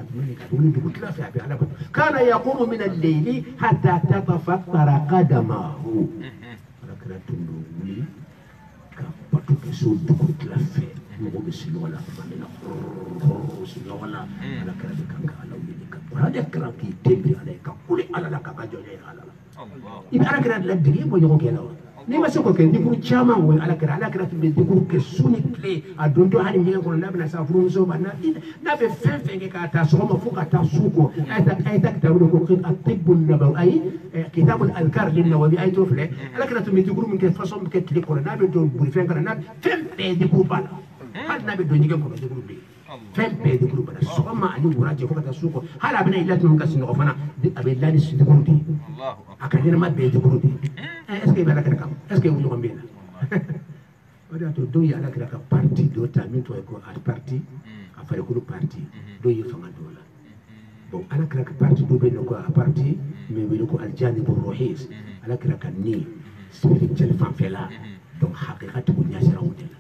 ولد قلت لا في أبي على كان يقوم من الليل حتى تتفطر قدمه على كرات النووي كبتو كسود قلت لا في نقوم بسلولا فمنا سلولا على كرات كانك على ولدك وهذا كرات يتبري عليك كل على لك بجوجي على إذا على كرات لا تدري ما يقول كلا ni ma se ko ken dikuru chama wo ala kira be dikuru ke suni ple adondo hani ngi ko na bna sa furu so ba na be fen ke ka ta so ma fu ka ta suko ay ta ta ko kin atib an-nabawi ay kitab al-adhkar lin-nawawi ay to fle ala kira be dikuru min ke façon ke tli ko na be do buri fen kana na fen be dikuru bala hal na be do ngi ko dikuru be fen be dikuru bala so ma ani wuraje ko ta suko hala bna ila tun ka sin ko fana abe lani sin dikuru di Allahu akbar ma be dikuru di est-ce que bala kira est-ce que vous comprenez oda to do ya la kira ka parti do ta min to ko a parti a fare ko parti do yi fanga do la bon ala kira ka parti do be ko a parti me be ko al janib ar ruhis ala kira ka ni spiritual fan fela donc haqiqatu ko nyasira wudel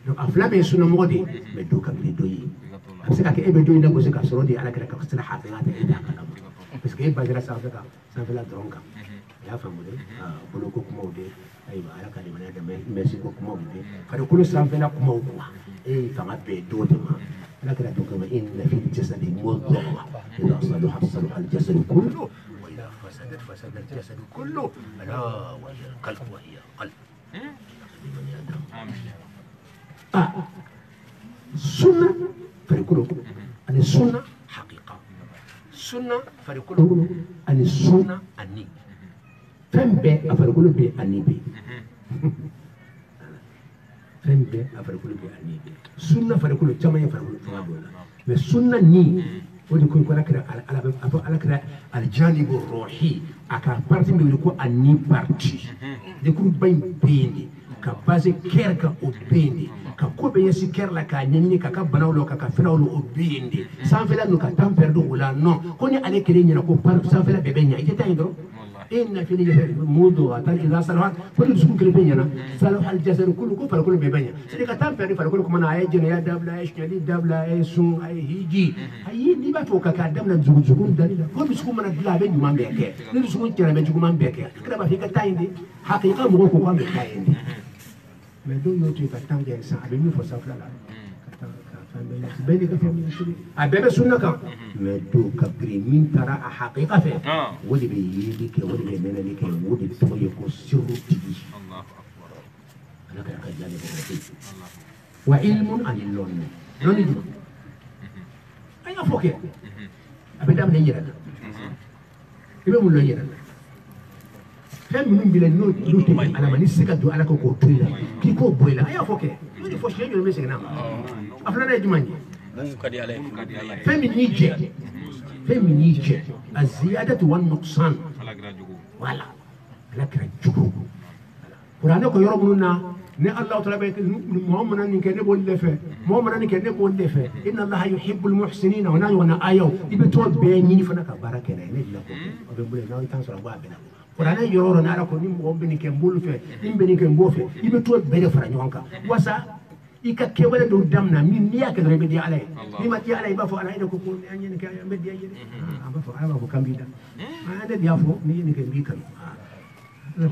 donc a flame sunu modi me do ka be do yi parce que e be do nda ko se ka soro di ala kira ka fasala haqiqatu ida kala parce que e ba dira sa fela dronka ya famu de bolo ko kuma de ay ba ala kali mana da merci ko kuma de kada kullu sam fela kuma ko fanga be do de ma ala kada to kama inna fil jasadi mudghah idha salaha salaha al jasad kullu wa idha fasadat fasada al jasad kullu ala wa hiya qalb wa hiya qalb sunna farikulu ani sunna haqiqa sunna farikulu ani sunna ani fembe afarikulu be anibe fembe afarikulu be anibe sunna farikulu chama ya farikulu fadola mais sunna ni wodi ko ala kira ala kira al janib ar ruhi aka parti be ko ani parti de ko bay bindi ka base kerka o bindi ka ko be yesi kerla ka nyenni ka banawlo ka firawlo o bindi sans fela no ka tamperdo wala non ko ni ale kire nyina ko par sans fela be benya ite tayndro إن في موضوع إذا صلح كل سكون كلبينا صلح الجسد كله كفر كله بيبينا سيدك تام في فرق كلكم أنا أيجن يا دبلا إيش كذي دبلا إيسون أي هيجي هاي نبى توكا كدمنا زوج دليل كل سكون من الدلا بين يوم بيك كل سكون ترى بين يوم بيك كده ما في كتاين دي حقيقة مو كوكا بيكاين دي ما دو يوتي كتام جالس أبي مي فصل لا كتام beni ka fami suri a bebe sunna kan me do ka gri min tara a haqiqa fe wodi be yidi ke wodi be menani ke wodi to ye ko sirru tigi Allahu akbar ana ka jale be wa ilmun anil lonni lonni di ay foke abedam ne yira ibe mun lo yira fem minum bile no luti ala mani sika do ala ko ko tuila ki ko boyla ay foke no fo shi yo me segna afla na jumani فمنيجة الزيادة والنقصان ولا لا كرجو قرآن كو يربنا ne Allah ta'ala be mu'mina ni kene bolle fe mu'mina ni kene bolle fe inna Allah yuhibbul muhsinin wa nahyu wa ayaw ibe to be ni fana ka baraka ne la ko be bolle na tan sura ba be na qur'an yoro na ala ko ni mo be ni ken bolu fe ni be ni ken bo fe ibe to be de fara nyonka wasa ika kewale do damna min niya ke rebe di alay ni ma di alay ba fo alay ko ko ni ka be di yede ba fo ala ko kambi da ade dia fo ni ni ke bi kan la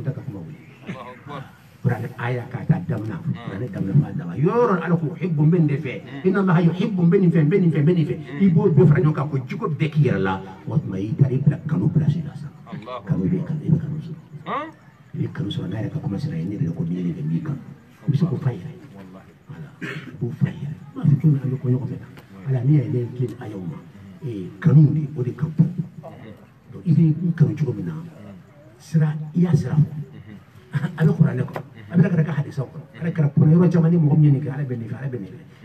ta ka mo Allahu akbar Quran aya ka ta damna Quran damna fa dama yoron ala ko hibbu ben de fe inna Allah yuhibbu ben fe ibo be fra nyoka ko jiko be ki yalla wa mai tarib la kanu plasila sa Allah kanu be kan kanu so ni kanu so na ka kuma sira ni de ko ni de mi kan bisu ko fayra وفاير ما في كلمة أنه كون يقف على نية لين كين أيوما قانوني ودي كابو إذا كانوا يجوا منا سرا يا سرا أنا قرآن لكم أنا كذا كحديث أقول أنا كذا كون يروح جماني مهم ينيك على بني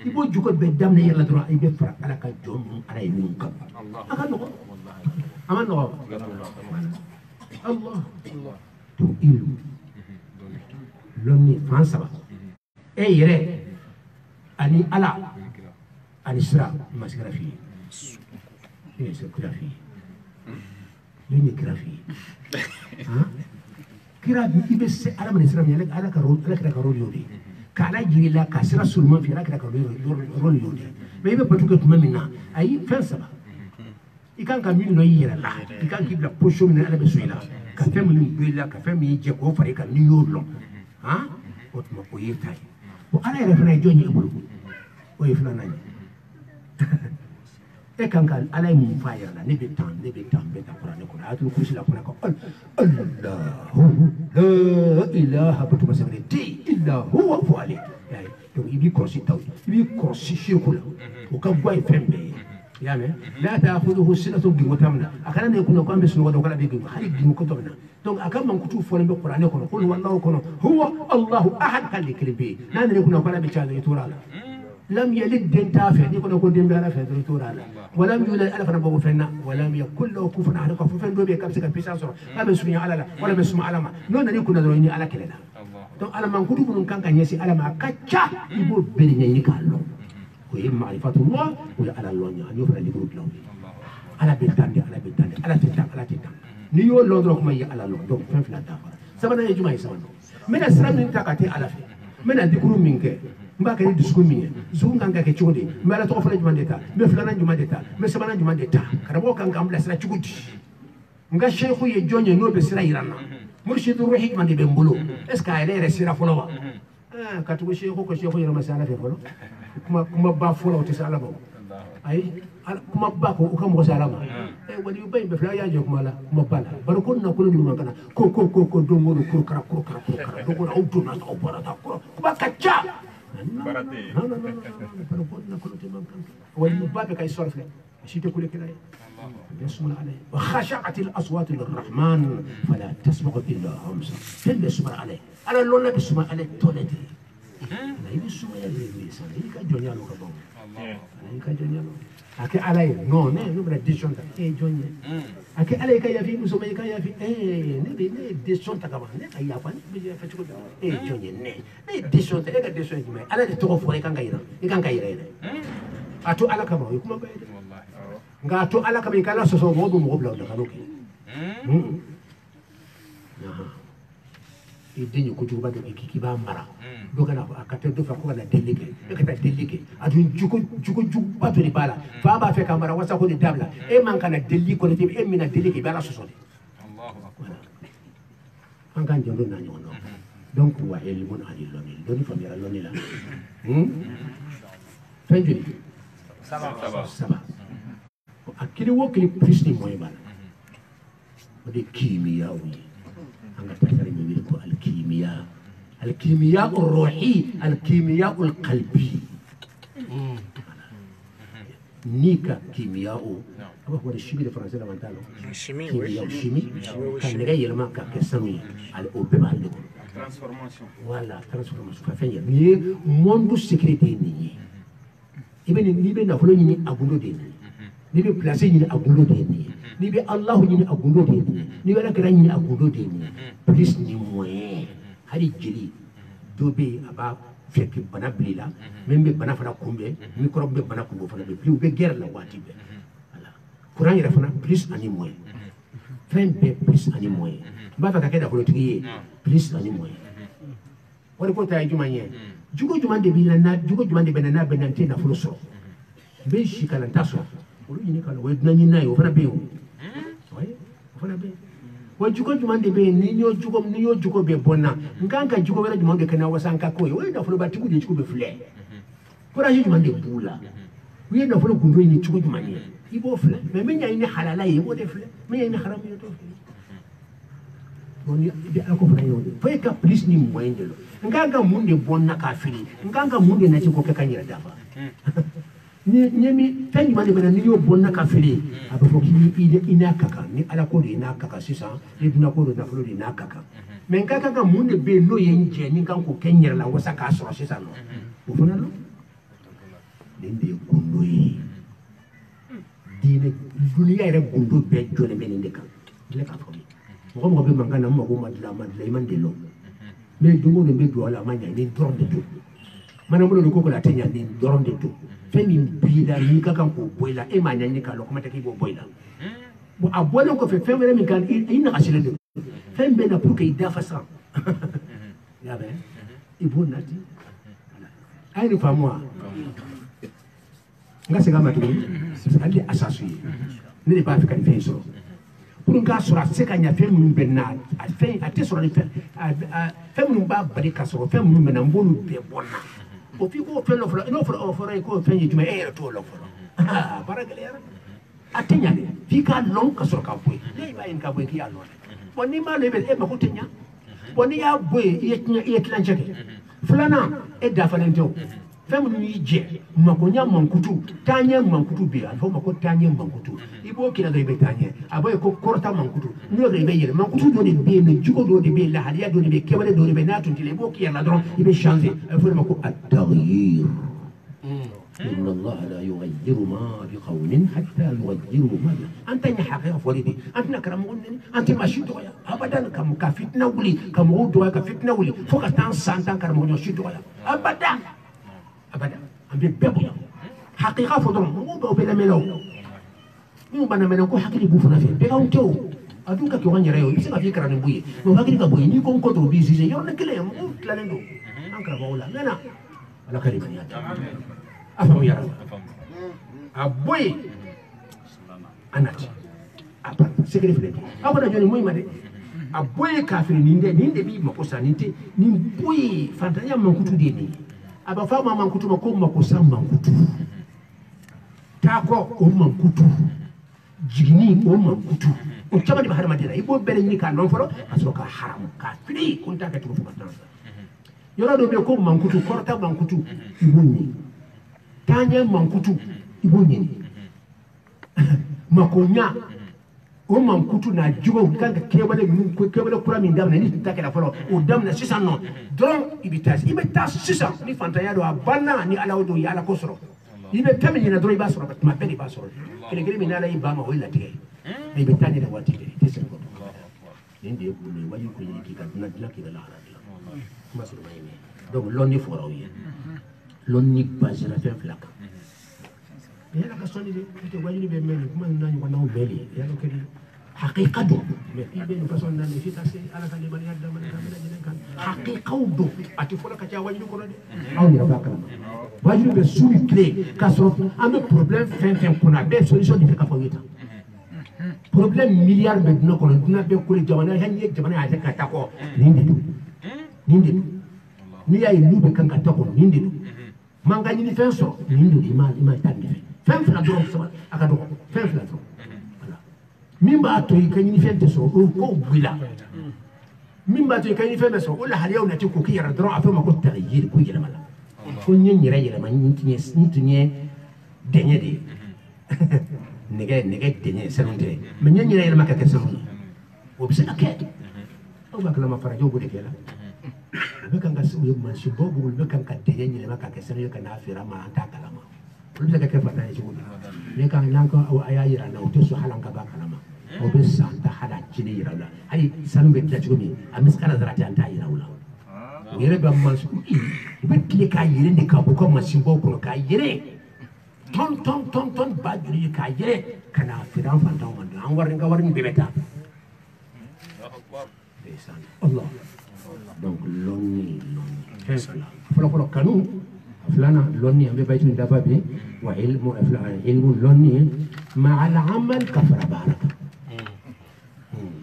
يبغى يجوا بدم نير لا ترى يبغى فرق على كجوم على يمين كم أكان نقول أمان نقول الله تو إلو لوني فانسبا يرى أني ألا أني سرا ما سكرا فيه إيه سكرا فيه لين يكرا فيه ها كرا بيبس على من سرا ميلك على كرول يودي كلا جري لا كسرا سلمان في لا كرول يودي ما يبقى بتوقع تمامنا أي فنسبا ikan ka min no yira la ikan ki la posho min ala besuila ka fem ni bela ka fem yi je ko fare ka ni yolo ha o to ko yitai o ala ere fana joni e bulu o yi fana nani e kan ka ala mu fire la ne be tan be ta qur'an ko atul kursi la ko Allahu la ilaha batu masabati illa huwa fali yani to ibi kursi taw ibi kursi shirku la o ka boy fembe يعني لا تأخذه سنة وتمنى أكلنا يكون قام بسنة ولا بيجي خليك دين كتبنا دونك أكمل من كتب فلان بالقرآن يكون قل هو الله كونه هو الله أحد قال لك البي نحن يكون قال بيشان يتورا لم يلد دين تافه يكون دين بلا فه يتورا ولم يولد ألف نبوه فينا ولم يكن له كفوا أحد كفوا فين دوبي كابسك بيساسو لا بسمي على لا ولا بسمع على ما نون يكون ذروني على كلنا دونك على من كتب من كان يسي على ما كتشا يبو بيني يكالو وهي معرفة الله وهي على الله أن يفعل لجروب له على بيتان على تتان نيو لودرك ما هي على الله دوك فين فلا تافر سبنا يا جماعة سبنا من السلام من تكاتي على في من الذكر منك ما كان يدسكون مني زون كان كتشودي ما لا تغفل جمان دتا ما فلان جمان دتا ما سبنا جمان دتا كربو كان كامل سلا تشودي nga sheikhu ye jonye no be sira irana murshidu ruhi man de bembulu est-ce que elle est sira folo katugo sheikhu ko sheikhu yero masala fe folo kuma ba folo te sala ba ay kuma ba ko kam ko sala ma wadi bay be fla ya je kuma la kuma bala bar ko na ko ni man kana ko do mo do kur kara do ko auto na ko para ta ko ba kacha no bar ko na ko te man kana wadi ba be kay sorfe shi te kule kila يسمع عليه وخشعت الأصوات للرحمن فلا تسمع إلا همسا فين يسمع عليه أنا لون بسمع عليه تولدي أنا يسمع عليه بيسان هيك جونيا لو كبون هيك جونيا لو أكي عليه نو نبرة ديشون تا إيه جونيا أكي عليه كيا في مسمى كيا في نبي ديشون تا كمان كيا فان بيجي فتشكو إيه جونيا نه ديشون تا إيه ديشون كمان أنا تتوقف ولا كان كيرا أتو على كمان يكون ما بعيد ngato ala kama ikala soso modu mo bla da kanoki idinyo kujuba do ikiba mara do kana akate do fa ko na delige ekata delige adun juko bato ni bala fa ba fe kamara wasa ko ni dabla e man kana deli ko ni e mina delige bala soso de Allahu akbar an kan jondo na nyono donc wa ilmun alil loni fa mira loni la fenjiri Saba. saba akili wo kili plus ni moy bala ode kimia wi anga tafari mi wi ko al kimia ar-ruhi al kimia al-qalbi nika kimia o aba ko chimie de français la mentalo chimie kan ne gayel ma ka kesami al obeba de Transformation. voilà transformation fa fenye ni monde sécurité ni ni be na folo ni agundo de ni be place ni agundo de ni be allah ni agundo de ni be la kra ni agundo de ni plus ni moyen hari jeli dobe aba fekk bana blila même bana fana kumbe microbe be bana kumbo fana be plus be guerre la wati be voilà courant ira fana plus ani moyen fin be plus ani moyen ba fa ka keda folo tigi plus ani moyen wala ko tay jumanye jugo jumande bi na jugo jumande be na be nante na folo so be shi kala taso olu ni kala we dina ni nayo fana be o ouais fana be wa jugo jumande be ni yo jugo be bonna nganga jugo wala jumande kana wasanka ko we na folo batiku de jugo be fle ko ra jumande bula we na folo gundo ni jugo jumanye ibo fle me menya ni halala ibo de fle menya ni haram yo to fle oni be ako fana yo fa ka please ni mwendelo nganga munde bonna kafiri nganga munde na chiko ke kanyira dafa nyemi tanyi mande bana ni yo bonna kafiri abafo ki ina kaka ni ala ko ina kaka sisa ni duna ko na flo ina kaka men kaka ka munde be no yenje ni kan ko kenyira la wasa ka so sisa no o fona no dende gundo yi dine duniya ere gundo be jole be ni kan le ka fo mo be mangana mo ko madla imande lo mais dungo ne be do ala manya ni doron de do mana mo do ko la tenya ni doron de do femi bila ni kaka ko boila e manya ni ka lo ko mataki bo boila bo abole ko fe femi mi kan ina asile de femi be na pour que ida fasa ya be e bo nati ay ni fa moi ngase ga matu ali asasu ni ba fi kan fe so pour nga sura seka nya fe mun benna a fe ate sura ni fe mun ba bari ka so fe mun benna mbolu be bonna o fi ko fe no fura ko fe ni tuma e to lo fura para galera atenya ni fi ka lon ka sura ka boy le ba in ka boy ki ya lo bonni ma le be e ma ko tenya bonni ya boy ye tlancheke fulana e da falento fe mun yi je makonya mankutu tanye mankutu be alfo mako tanye mankutu ibo kila ga be tanye aboy ko korta mankutu no ga be yele mankutu do de be ne jugo do de be la hadiya do de be kebale do de be natun tile ibo ki yalla don ibe changer alfo mako at-taghyir إن الله لا يغير ما بقوم حتى يغيروا ما أنت يا حقيقة فريدي أنت نكرم أنت ماشي دويا أبدا كم كفتنا ولي كم هو دويا كفتنا ولي فوق تانسان تانكرم ونشي دويا أبدا أبدا أم بيبيا حقيقة فضل مو بلا ملو مو بنا ملو كو حقيقة بوفنا فين بيعون تو أدوك كي وان يرايو بس ما في كران بوي مو حقيقة بوي ني كون كتر بيزي يوم نكلم مو تلانو أنكر بقولا منا على كلمة يا أفهم يا رب أبوي أنا أبا سكري فلتي أبدا جوني موي مادي أبوي كافر نيندي بي مكوسا نيندي نيبوي فانتانيا منكوتو ديني aba fama mankutu mako makosa mankutu tako o mankutu jigini o mankutu o chama di bahar madina ibo bere ni ka non foro asoka haram ka fili kunta ka tufu katanza yoro do be ko mankutu korta mankutu ibunni tanya mankutu ibunni makonya o mankutu na jugo kanga kebale kura min damna ni takela folo o damna sisan non don ibitas sisan ni fantanya do abanna ni alawdo ya ala kosro ibe tamini na do ibasro ma beni basro kele kele min ala ibama o ilati ni betani da wati de tesen ko ndi ko ni waji ko ni ki ka na dilaki da la ala masro bayni donc lonni foro wi lonni bazira fe flaka yala ka soni de te waji be meli kuma nani ko naw beli yala ko حقيقة دو يبين فصل نان في تاسي على كلمة من يد من كان حقيقة دو أتفولا كتيا واجد كورد أو يباكنا واجد بسوري كلي كسر أمي problem فين كنا بس solution دي كفايتا problem مليار بدنا كنا دنا بكل جمانا هني جمانا عايز كتاكو نيندي نيا يلو بكان كتاكو نيندي manga ni fen so ni ndo ima tan ni fen fla do so aka do fen fla do voilà mimba to ikani fen te so ko gwila mimba to ikani fen so wala hal yawna ti ko kiyara do afa ma ko taghyir ko yela mala ko nyen yira yela man ntinye denye de nege denye salonde men nyen yira yela makaka salonde o bisa aked o ba kala ma fara jogo de kela bekan ka suyo man shi bobu bekan ka denye yela makaka salonde kana afira ma anta kalama o bisa ka fata ne jogo ne kan nan ko aya yira na o to su halan ka ba kalama o bisa anta hada cini yira la ai salonde ta jogo amis kala zarati anta yira wala yere ba man su betle ka yire ne ka ko man shi bobu ka yire ton ba juri ka yire kana firan fantan wanda an warin ga warin bebeta Allah donc lonni folo kanu aflana lonni ambe baytun dababi wa ilmu aflana ilmu lonni ma al amal kafara baraka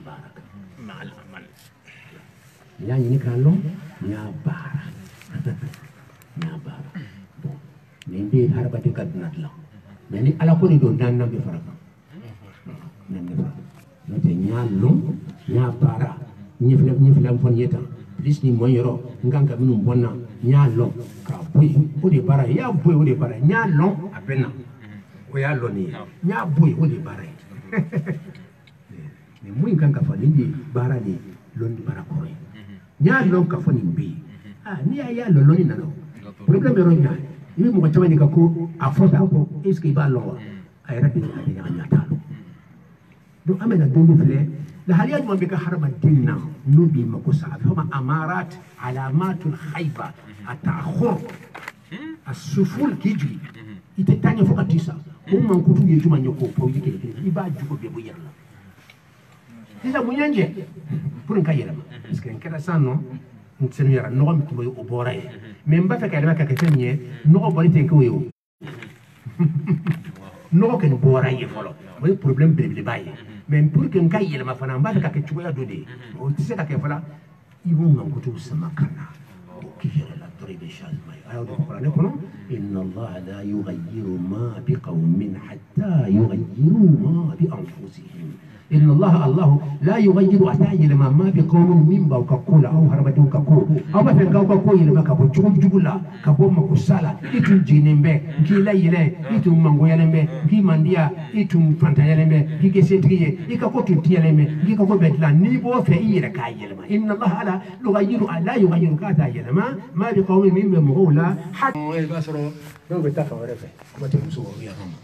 baraka ma al amal ya ni kan lo ya bara ya bara ni bi harbati kadnat la ni ala ko ni do nan nan be faraka nan be faraka note nyallo nya bara ni flam fon yeta plus ni moyoro nganga minu bonna nyallo ka boy o de bara ya boy o de bara nyallo apena o ya lo ni nya boy o de bara ni muy nganga fa ni bara ni londi bara ko nyallo ka fo ni bi ni ya lo ni nano problème ro nya ni mo ko ni ka ko afoda ko est-ce qu'il va lo ay rabbi ni nya talo do amena do fle لهل يجب بك حرب الدين نبي مكوسا هما امارات علامات الخيبه التاخر السفول كيجي يتتاني فوق التيسا هم من كتب يجمع نيوكو بوجي كده يبا جوكو بيبو يرلا اذا مونيانجي بورن كايرما اسكن كده سانو نتسنو يرا نوغم تبو اوبوراي ميم با فكا دما كاكفنيه نوغو بوليتين كويو نوغو كن بوراي فولو موي بروبليم بلي باي mais pour que ngai yele mafana mbaka ka kechuya dode o tiseka ke fala ibu mangutu samakana kifira la tribe shazma ayo do qur'an kono inna allah la yughayyiru ma biqaumin hatta yughayyiru ma bi anfusihim inna allah la yughayyiru atayil ma biqaumin min ba ka kula aw harbatu ka ko aw ba fen ka ko yele maka ko jugula ka bo makusala itu jinembe kila yele itu mango yelembe ki mandia itu fanta yelembe ki gesetriye ika ko tuti yelembe ki ka ko betla ni bo fe yele ka yelema inna allah la yughayyiru ka ta yelema ma biqaumin min mawla hatta basro do beta fawarefe kuma te muso ya mama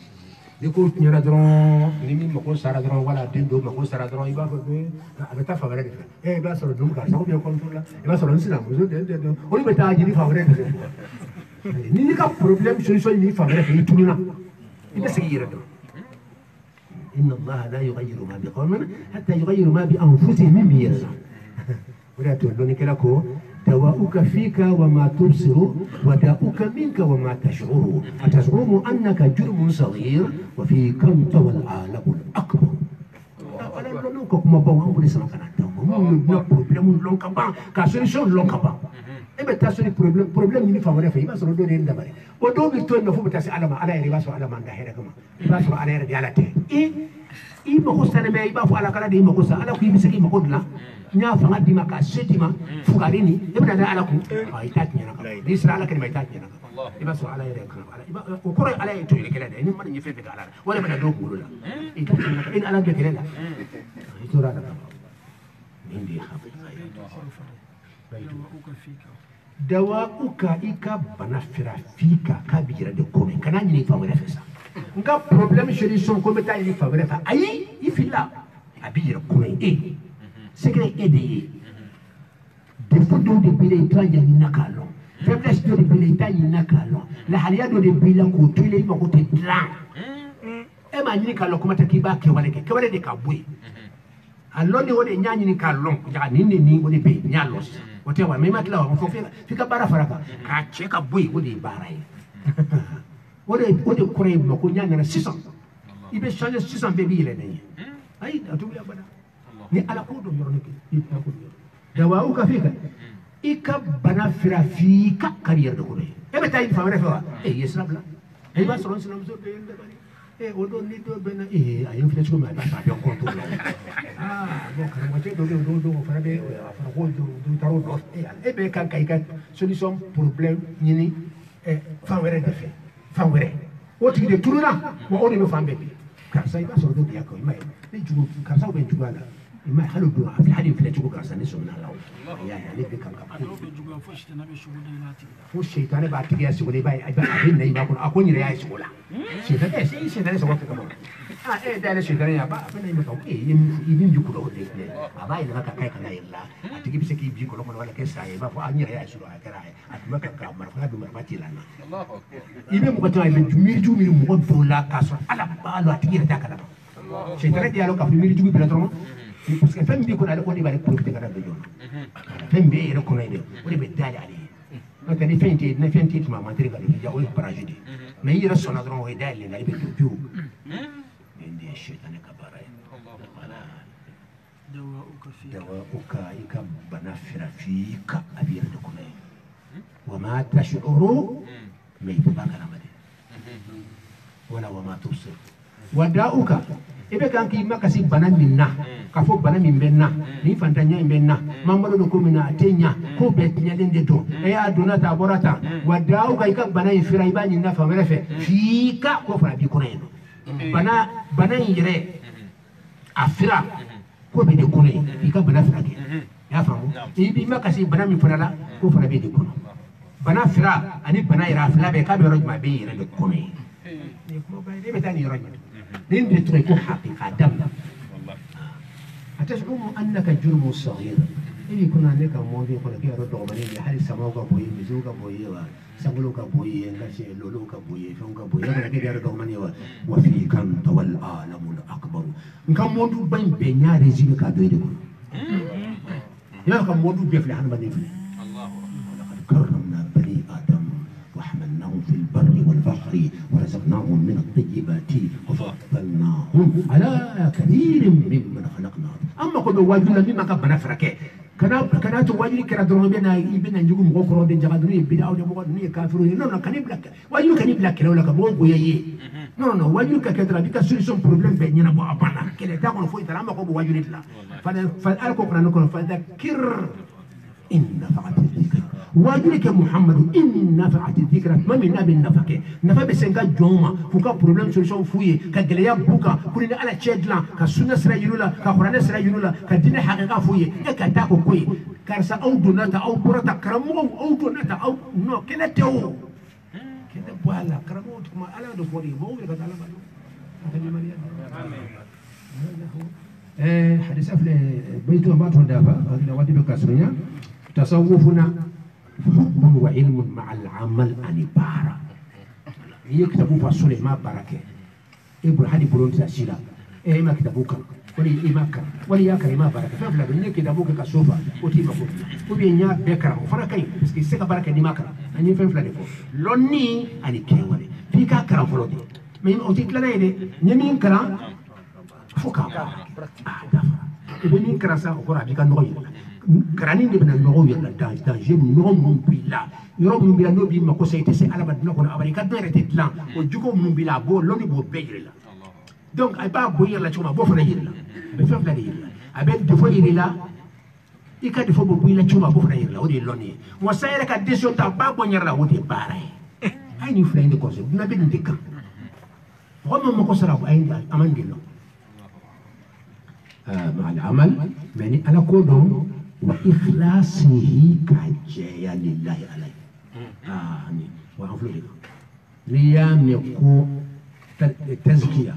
ni ko nyara dron ni mi mako sara dron wala dindo mako sara dron iba ko be abeta fawarefe basro dum ka sa ko be controla basro nsina muso de oni beta ajiri fawarefe ni ka problem solution ni fawarefe ni tuluna ibe seyira do inna allah la yughayyiru ma biqaumin hatta yughayyiru ma bi anfusihim biyasa wala to doni kala ko دواؤك فيك وما تبصر وداؤك منك وما تشعر أتزعم أنك جرم صغير وفي كم طوى العالم الأكبر ألا لونك كما بوان بوليس ما كان عندهم بروبلم لون كبا كاسوليسيون لون كبا إبى تاسولي بروبلم يني فاوري في بس ردو دين دمري ودو بيتون نفو بتاسي على يري باسو على من دهيرة كما باسو على يري على تي إيه مخصنا ما يبافو على كلا دي مخصنا على كي مسكين مخدنا nya fanga dima ka setima fugarini ibna da alaku ay tatnya naka di sira ala kan may tatnya naka iba so ala yere kan ala iba ko ko ala to ile kala ni man nyefe be ala wala bada do ko la ita naka in ala be kala ito ra naka indi khafi dawauka ika banafira fika kabira de ko kana ni fa wala fesa nga problem solution ko meta ni fa wala fa ayi ifilla abira ko secret aidé défaut de bileita yani nakalo faiblesse de bileita yani nakalo la halia de bila ko tule ma ko tedra e ma nyini kalo kuma takiba ke wale de kabwe allo ni wode nyanyi ni kalo ja ni wode be nyalos wote wa mema kila wa fika bara faraka ka cheka bwe wode barai wode kore ma ko nyanya na 600 ibe changer 600 be bile ne ai atuya bana ni ala ko do yoronike ita ko dawauka fika ika bana fira fika carrière de ko e bɛ taa ɲini fan wɛrɛ fɛ wa i ye sira bila i b'a sɔrɔ sinamuso bɛ yen dabali o don ni dɔ bɛ na a ye n filɛ cogo min a b'a sɔrɔ a bɛ kɔntɔ la bon karamɔgɔcɛ dɔ bɛ yen o don o fana bɛ a fɔra ko du taara o nɔfɛ e bɛ kan ka i ka solution problème ɲini fan wɛrɛ de fɛ fan wɛrɛ o tigi de tununa wa o de bɛ fan bɛɛ bi karisa i b'a sɔrɔ dɔ de y'a kɛ i m'a ye ne jugu karisa bɛ juguya la i m'a ye hali o don a filɛ hali filɛ cogo karisa ne sɔmina la o y'a ye ale bɛ kan ka fo seitanɛ b'a tigiya sogo la i b'a ye a bɛ na i b'a kɔnɔ a ko n yɛrɛ y'a ye sogo la seitanɛ sogo kɛ ka bɔ e da yɛlɛ seitanɛ ye a b'a na i bɛ ka i bɛ jugu la o de filɛ a b'a yɛlɛma ka kɛ ka na yɛlɛ la a tigi bɛ se k'i bi kɔlɔn kɔnɔ wala kɛ sa ye i b'a fɔ a n yɛrɛ y'a sɔrɔ a kɛra a tun bɛ ka marifa don marifa ci la na i bɛ mɔgɔ caman ye miirijugu miiri mɔgɔ dɔw la k'a sɔrɔ ala b'a dɔn a tigi yɛrɛ t'a kalama seitanɛ de y'a dɔn k'a fɔ miirijugu bila dɔrɔn parce que fɛn min b'i kɔnɔ ale ko de b'ale profité ka da don joona fɛn min b'e yɛrɛ kɔnɔ ye dɛ o de bɛ d'ale ale ye n'o tɛ ni fɛn tɛ tuma man teli ka don o ye baraji de ye mais i yɛrɛ sɔnna dɔrɔn o ye dayɛlɛ la i bɛ don pewu nin de ye seitanɛ ka baara ye dawa'uka i ka bana fira f'i ka a b'i yɛrɛ de kɔnɔ ye wa ma tash'uru mais i tɛ b'a kalama de wala wa ma tubsir wa da'uka i bɛ kan k'i makasi bana min na k'a fɔ bana min bɛ n na nin fantanya in bɛ n na m'an balo don ko min na a tɛ ɲa ko bɛɛ tiɲɛlen de don a donna tan a bɔra tan wa da'uka i ka bana in fira i b'a ɲinina fan wɛrɛ fɛ f'i ka ko fana b'i kɔnɔ yen nɔ bana in yɛrɛ a fira ko bɛ de kɔnɔ yen i ka bana fira kɛ i y'a faamu i b'i makasi bana min fana la ko fana bɛ de kɔnɔ bana fira ani bana yɛrɛ a fila bɛɛ k'a bɛ yɔrɔ jumɛn a bɛ yɛrɛ de kɔnɔ yen ne bɛ taa nin yɔrɔ jumɛn nin de tun ye ko haqiqa damna ataz'umu annaka jurmun saghir i kuna ne ka mɔden kɔnɔ k'i yɛrɛ dɔgɔmanin ye hali samaw ka bɔ ye misiw ka bɔ ye wa sankolow ka bɔ ye n ka lolow ka bɔ ye fɛnw ka bɔ ye yɔrɔ k'i yɛrɛ dɔgɔmanin ye wa fika anta wal alamul akbar n ka mɔdu ba in bɛɛ n y'a résumé k'a don e de kɔnɔ i b'a ka mɔdu bɛɛ filɛ hadamaden filɛ walaqad karramna bani adam وحملناهم في البر والبحر ورزقناهم من الطيبات وفضلناهم على كثير ممن خلقنا اما كل واجب مما كان بنفرك كان تواجد كرا درون بينا يبنا نجوم مغو كرو دين جغا دني بدا او مغو دني كافرون نو كان بلاك واجب كان بلاك لو لك بو غويي نو واجب كترا بك سوليوشن بروبليم بيننا بو ابانا كله تا كون فوي ترى ما كو واجب لا فالكو كنا نكون فذكر ان نفعت الذكر واجرك محمد إن نفعت الذكرى ما من نبي النفقة نفع بسنجا جوما فوكا بروبلم سوليوشن فوي كجليا بوكا كلنا على تشدلا كسنة سرا ينولا كقرآن سرا ينولا كدين حقيقة فوي كتاكو كوي كارسا أو دوناتا أو بورتا كرامو أو دوناتا أو نو كلا تيو كلا بوالا كرامو تكما على دفوري مو يركض على بالو حديث أفل بيتو ما تندافع هذا وادي بكسرنا تصوفنا حب وعلم مع العمل عن بارا يكتبوا فصول ما بركة إبر هذه برونتا سيلا ما كتبوك ولي ما كان ولي يا كريم ما بركة فبلا بني كتبوك كسوفا وتيما فوق وبينيا بكرة وفرا كاي بس كي سكا بركة دي ما كان أني فين فلا دفو لوني أني كي ولي في كرة فلودي من أوتيك لنا يدي نمين كرة فوكا دفع إبنين كرة سا أخرى بيكا نغير كرانين دي بنا نغو يلا دانجي نغو مبلا يرو مبلا نو بي مكو سيتي سي على بدنا كون امريكا دير تيتلان وجوكو مبلا بو لوني بو بيجرلا دونك اي با بو يلا تشوما بو فنا يلا بفهم لا يلا ابي دفو يلا ايكا دفو بو يلا تشوما بو فنا يلا ودي لوني وساير كا ديسيو تا با بو نيرلا ودي باراي اي ني فلاين دي كوسو بنا بي نديكا غوما مكو سرا بو اي امان دي لو مع العمل يعني على كودون وإخلاصه كجايا لله عليه وأفلوه ليام يكون تزكية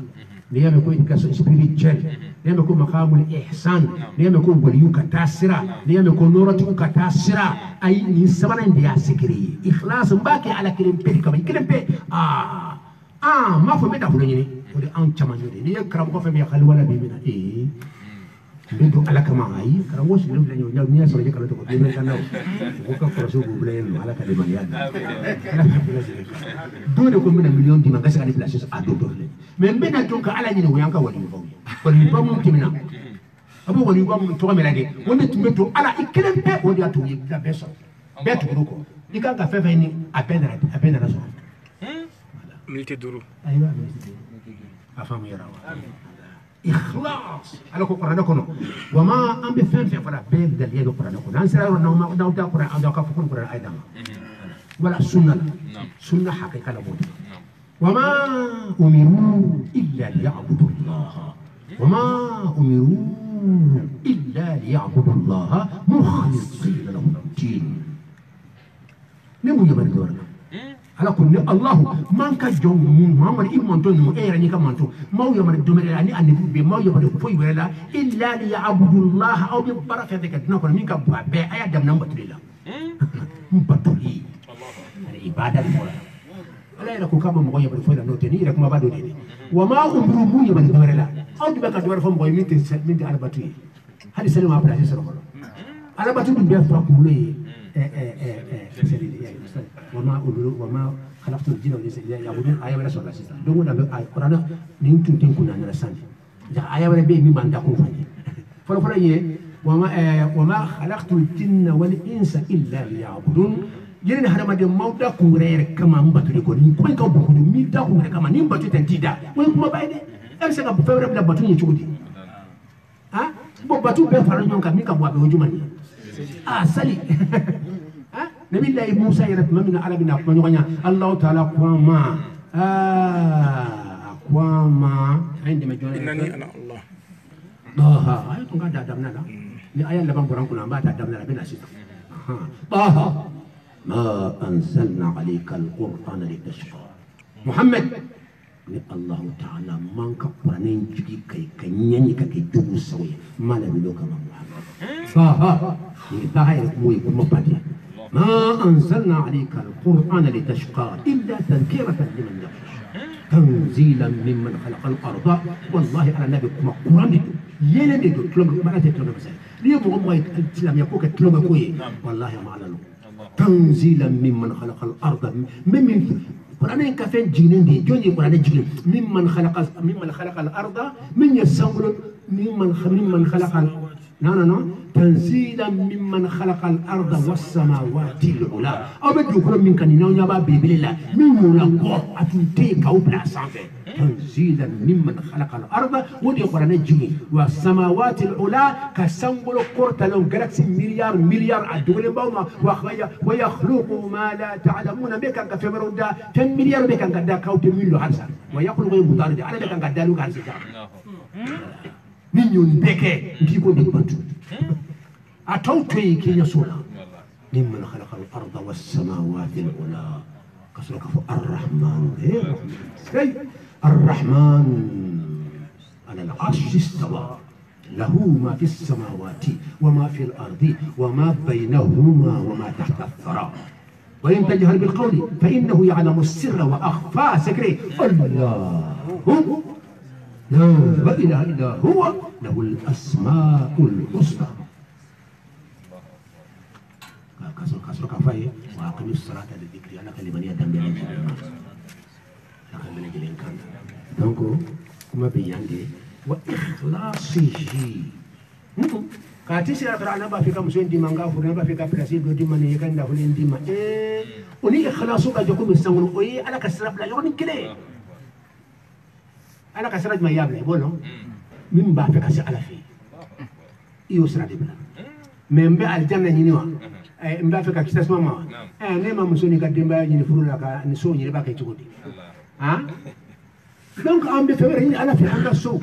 ليام يكون إنكاسو سبيريتشال ليام يكون مقام الإحسان ليام يكون وليوك تاسرة ليام يكون نورتك تاسرة أي نسبنا إنديا سكري إخلاص باقي على كلمة بيري كمان كلمة بيري ما فهمت أفلوني ودي أن كمان يودي ليه كرامكو فهمي خلونا بيمنا Beto ala kama ai kara wosi lo blanyo nya nya so je kala to ko be kan naw ko ka ko so bu blanyo ala ka de man ya do de ko mina million di manga sa ni place a do do le mais be na to ka ala ni wo yanka wali fo wali ba mun timina abo wali ba mun to mela de woni tumbe to ala ikelen be o dia to yi da beso beto ko i kan ka fɛn fɛn ni a bɛɛ nana sɔrɔ minute duuru ayiwa a faamu yɛrɛ wa ikhlas ala ko kuranɛ kɔnɔ wa ma an bɛ fɛn fɛn fɔla bɛɛ daliya bɛ kuranɛ kɔnɔ an sera yɔrɔ n'aw t'a kuranɛ an ka fɔ ko kuranɛ ayi d'a ma wala sunna la sunna hakika la b'o de وما أمروا إلا ليعبدوا الله وما أمروا إلا ليعبدوا الله مخلصين له الدين نمو يبن دورنا على كل الله من كجون محمد إيمان تون إيراني كمان تون ما هو يبن دمر يعني أن يبي ما يبن فوي ولا إلا ليعبدوا الله أو ببرا في ذلك نقول مين كبوا بأي دم نم بتريلا بتولي العبادة الفورة ala ila ko kama mo yebal foyda no teni ila kuma bado dede wa ma umru mu yebal dawre la aw di baka dawre fo mo minti ala batu hadi salima place sero ko ala batu dum be fa ko le wa ma umru wa ma khalaqtu al-jinna wal insa illa liya'budun aya wala sallallahu alaihi wasallam dongo na be ay qur'ana nin tun tin kunna na sandi ja aya wala be mi banda ko fani folo folo ye wa ma khalaqtu al-jinna wal insa illa liya'budun yene hada made mawda ko ngere kama mbatu ko ni ko ka bu ko mi da ko ngere kama ni mbatu tan tida way kuma bayde e se ka bu fewre bla batu ni chudi ha bo batu be fara nyon ka mi ka bo be hujumani sali ha nabi allah musa yarat mamina ala bina ko nyonya allah taala kwama kwama عندما جون انني انا الله ay to ga dadamna la ni ayan la ban buran kuna ba dadamna la bina sita ما أنزلنا عليك القرآن لتشقى محمد الله تعالى من كقرانين جدي كي كنيني كي جو سوي ما نبلو كما محمد فها موي كما بدي ما أنزلنا عليك القرآن لتشقى إلا تذكرة لمن يخشى تنزيلا ممن خلق الأرض والله على نبي كما قرآن يلي دو تلوم ما أنت تلوم بس ليه بقول ما يتلم يكوك تلوم كوي والله ما على له تنزيلا ممن خلق الارض ممن قران كفين جينين دي جوني قران جينين ممن خلق الارض من يسمون ممن خلق لا تنزيلا ممن خلق الارض والسماوات العلى او بدو كل من كان ينوي با بيبللا من مولكو اتنتي كاو بلا سانفه تنزيلا ممن خلق الارض ودي قران جيني والسماوات العلى كسمبل كورتالون جالاكسي مليار الدول باوما ويخلق ما لا تعلمون بك كفبرودا 10 مليار بك كدا كاو تميلو حرسا ويقول غير مضارد على بك كدا لو حرسا نيون بكه نجيبو بنتو أتوتي كي يسولا ممن خلق الأرض والسماوات العلى كسرك الرحمن الرحمن على العرش استوى له ما في السماوات وما في الأرض وما بينهما وما تحت الثرى وإن تجهر بالقول فإنه يعلم السر وأخفى سكري الله لا إله إلا هو له الأسماء الحسنى كسر كفاية وأقم الصلاة للذكر أنا كلمني أدم بين الناس أنا كلمني جلين كان دونكو كما بياندي وإخلاصه كاتي سيرة أنا بافيكا مسوين دي مانغا فورنا بافيكا بلاسي دو دي ماني يكان دافلين دي ما وني إخلاصه كجوكو مسانغون وي أنا كسر بلا يوني كده أنا كسرت ما يابلي بولو من بافيكا سألا في إيو سرا دي بلا من بي الجنة نينيوا mba feka kisas mama ne ma musoni ka demba ni furula ka ni so ni ba ka chugudi ha donc ambe fewere ni ala fe anga so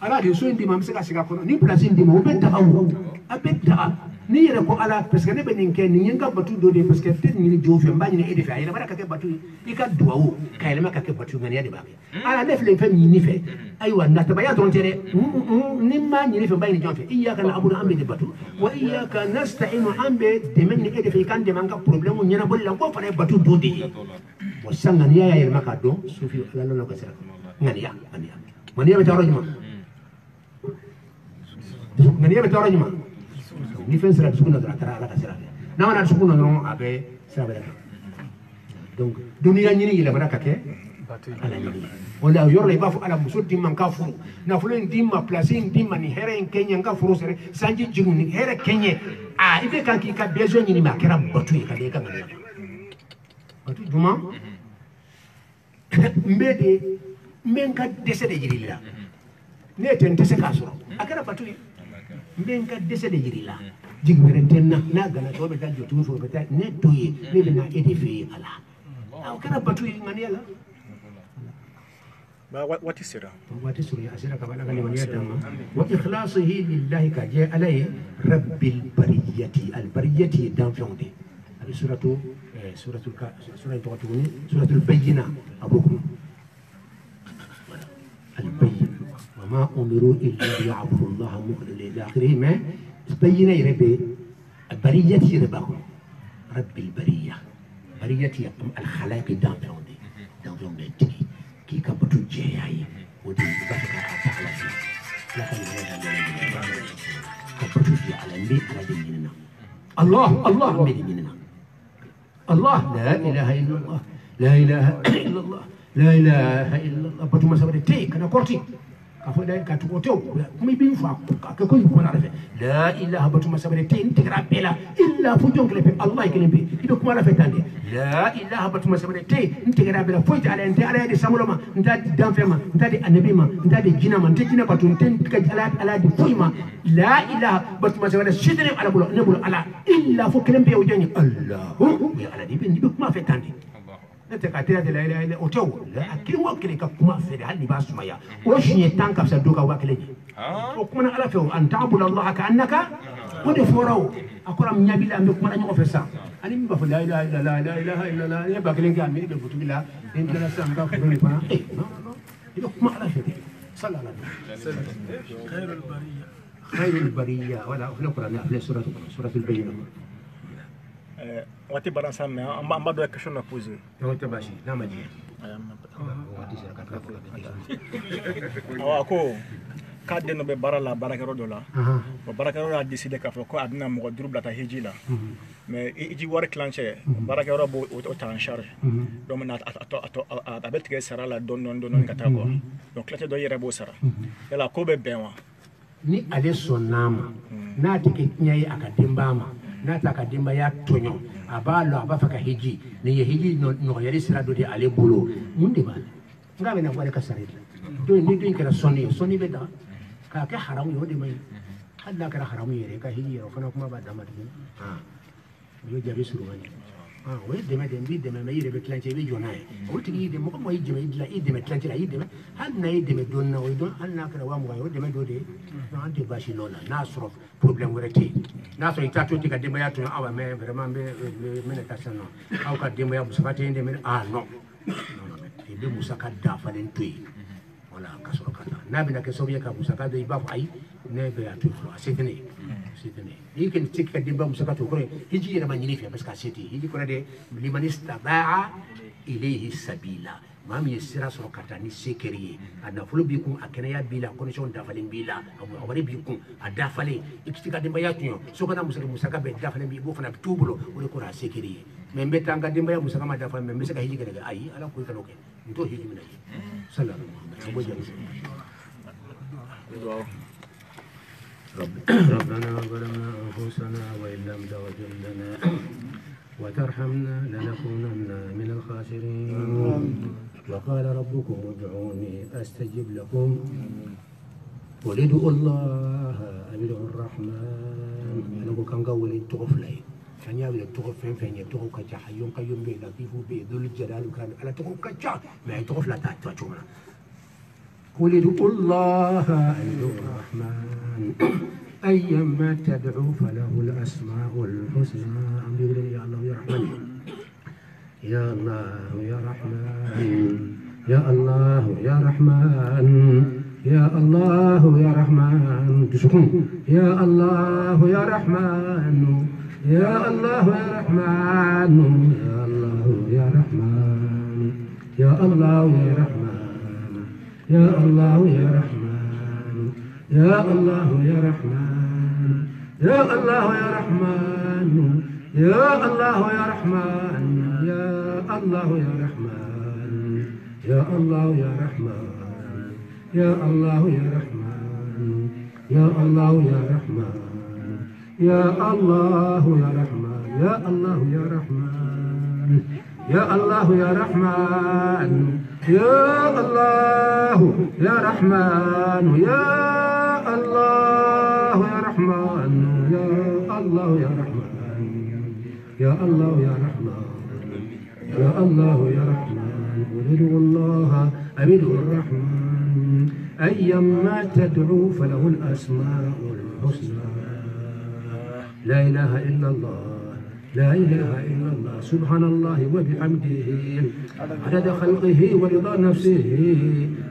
ala de so ndi mamse ka sika kono ni place ndi mo betta awu abetta ni yere ko ala parce que ne be ninke ni nyanga batu do de parce que peut ni jofe mba ni ede fe ayela baraka ke batu ika duwawo ka yele maka ke batu ngani yade ba ala ne fle fe ni fe aywa na tabaya don tere ni ma ni fe mba ni jofe iyyaka na'budu ambe de batu wa iyyaka nasta'inu ambe de men ni ede fe kan de manga problème nyana bolla ko fa batu do de wa sanga ni ya yele maka do sufi ala lo ko sera ngani ya mani ya tawro juma ngani ya tawro juma ni fen sera sukuna dara tara ala ka sera na wana sukuna no abe sera bela donc dunia nyini ile baraka ke ala ni wala yorle ba fu ala muso dimman ka furu na fulen dimma placing dimma ni here en kenya nga furu sere sanji jigun ni here kenye a ibe kan ki ka besoin ni ma kera batu ka de ka ngana batu duma mbede menga desede jirila ne ten tese ka soro akara batu menga desede jirila jigbere tenna na gana to be dajo tu fo be ta ne toye ne be na edifi ala akara batu ngani ala what is it? What is it? Asira kabala kali waniya tama. Wa ikhlasihi lillahi ka je alay rabbil bariyati al bariyati dan fionde. Abi suratul bayyina abukum. Al bayyin wa ma umiru illa liya'budu Allah mukhlisina ila akhirih ma bayyina rabbi al bariyati rabbakum rabbil bariyah bariyati al khalaiq dan fionde tiki ki ka batu je yayi wodi ba ka ta ala fi la ka ni da ka batu je ala ndi ala dinina Allah medinina Allah la ilaha illa Allah la ilaha illa Allah la ilaha illa Allah batu masabade te kana korti ka fo da ka to to mi bin fa ka ko ko na rafe la ilaha batu masabade te integra bela illa fu jonkle pe Allah ikene be ido kuma rafe tande la ilaha batu masabade te integra bela fo ta ala ente ala de samuloma ndadi danfema ndadi anabima ndadi jinama ndejina batu ten ka ala di foima la ilaha batu masabade shidene ala bulo ne bulo ala illa fu kelembe o jani Allah ya ala di bin kuma fe tande nete ka tira de la ilaha illa otew la akiri wakile ka kuma fe de hali basuma ya o shinye tanka sa doka wakile ni o kuma na ala fe an ta'budu Allah ka annaka wode forao akora mnyabila ambe kuma na nyoko fe sa ani mba fa la ilaha illa la ya bakile ga mi de butubila en la sa mba ko ni pa no ido kuma ala fe sallallahu alaihi wasallam khairul bariyya wala fi alquran fi suratul bayyinah wati baransa me amba do question na poser wati bashi na maji ko kadde no be barala barakaro dola barakaro a décidé ka ko adina mo duru blata hiji la mais iji war clanché barakaro bo o ta en charge donc na abet ke sara la don kata ko donc clanché do yere bo sara ela ko be benwa ni ale sonama na tike nyai akadimbama na takadimba ya tonyo abalo abafaka hiji ni hiji no yari sira do de ale bolo munde ba ngabe na wale kasare do ni do kala soni be da ka ke haramu yo de mai hadda kala haramu yere ka hiji ro kana kuma ba da mati yo jabi suru wani we de me de me yire be clanche be jona o tigi de mo ko yije me idla ide me clanche la ide me han na ide me donna o don han na kala wa mo yo de me do de no ante bashi nona na soro problem werete na so itato tika de me ya to awa me vraiment me ne kasano au ka de me ya musakate inde me no be musaka da falen tuy wala kasoro kata na bi na ke so ka musaka de ba ai ne be ya to flo setene يمكن تك الدبا مسكته كره يجي لما ينفي بس كاسيتي يجي كره ده لمن استطاع إليه السبيل ما ميسرا سرقتني سكري أنا فلو بيكون أكنيا بيلا كونشون دافلين بيلا أو أوري بيكون أدافلين إكتيك الدبا ياتنيو سو كنا مسكا بدافلين بيبو فنا بتوبلو ولا كره سكري membe tanga dimba ya musaka madafa membe saka hiji kene ai ala ko kanoke nto hiji mina sallallahu alaihi wasallam ربنا ظلمنا أنفسنا وإن لم تغفر لنا وترحمنا لنكونن من الخاسرين وقال ربكم ادعوني أستجب لكم قل ادعوا الله أو ادعوا الرحمن أنا كان قولي تغفلي كان يابل تغفل فين يتغف كجا حيوم قيوم بي لطيف بي ذو الجلال كان على تغف كجا ما يتغف لا تاتوا قل ادعوا الله أو ادعوا الرحمن أيما تدعو فله الأسماء الحسنى يا الله يا رحمن يا الله يا رحمن يا الله يا رحمن يا الله يا رحمن تشكون يا الله يا رحمن يا الله يا رحمن يا الله يا رحمن يا الله يا رحمن يا الله يا رحمن يا الله يا رحمن يا الله يا رحمن يا الله يا رحمن يا الله يا رحمن يا الله يا رحمن يا الله يا رحمن يا الله يا رحمن يا الله يا رحمن يا الله يا رحمن يا الله يا رحمن يا الله يا رحمن يا الله يا رحمن يا الله يا رحمن يا الله يا رحمن يا الله يا رحمن ادعوا الله ادعوا الرحمن أيما تدعو فله الأسماء الحسنى لا إله إلا الله لا إله إلا الله سبحان الله وبحمده عدد خلقه ورضا نفسه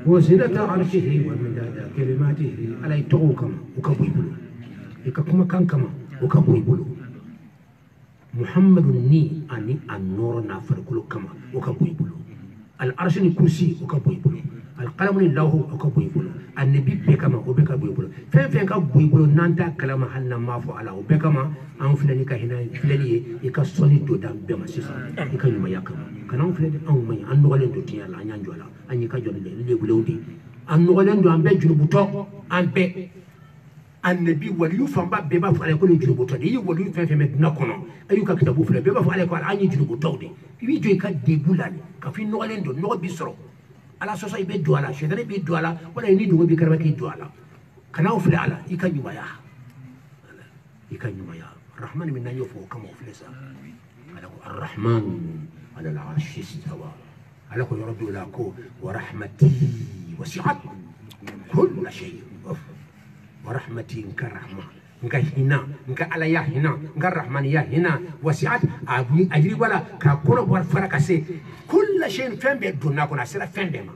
وزنة عرشه ومداد كلماته على يتوكم وكبويبلو يككما كان كما وكبويبلو محمد ني أني النور نافر كل كما وكبويبلو العرش الكرسي وكبويبلو القلم الله وكبويبلو النبي بكما وبكبويبلو فين كبويبلو نانتا كلام حنا ما فعل وبكما أن فلاني كهنا فلاني يكسوني تودام بما سيسا يكني ما يكما كنا فلاني أو ما أن نقولن دوتيا لا نجولا أن يكجون لي بلودي أن نقولن دو أن بجنو بتو أن ب النبي وليو فما بما فعل كل جنو بتو دي وليو فين مدنا كنا أيوك كتبوا فلان بما فعل كل أن يجنو بتو دي يجي كديبولان كفين نقولن دو نقول بيسرو ala sosa ibe duala shedare bi duala wala ni dungo bi karba ki duala kana ofle ala ikanyuma ya rahman min nanyo fo kama ofle sa ala ko arrahman ala al-arsh istawa ala ko rabbi la ko wa rahmati wasi'at kull shay wa rahmati ka rahma nka hina nka ala ya hina nka rahman ya hina wasi'at ajri wala ka kono war faraka se كل شيء فين بيدنا كنا سير فين بما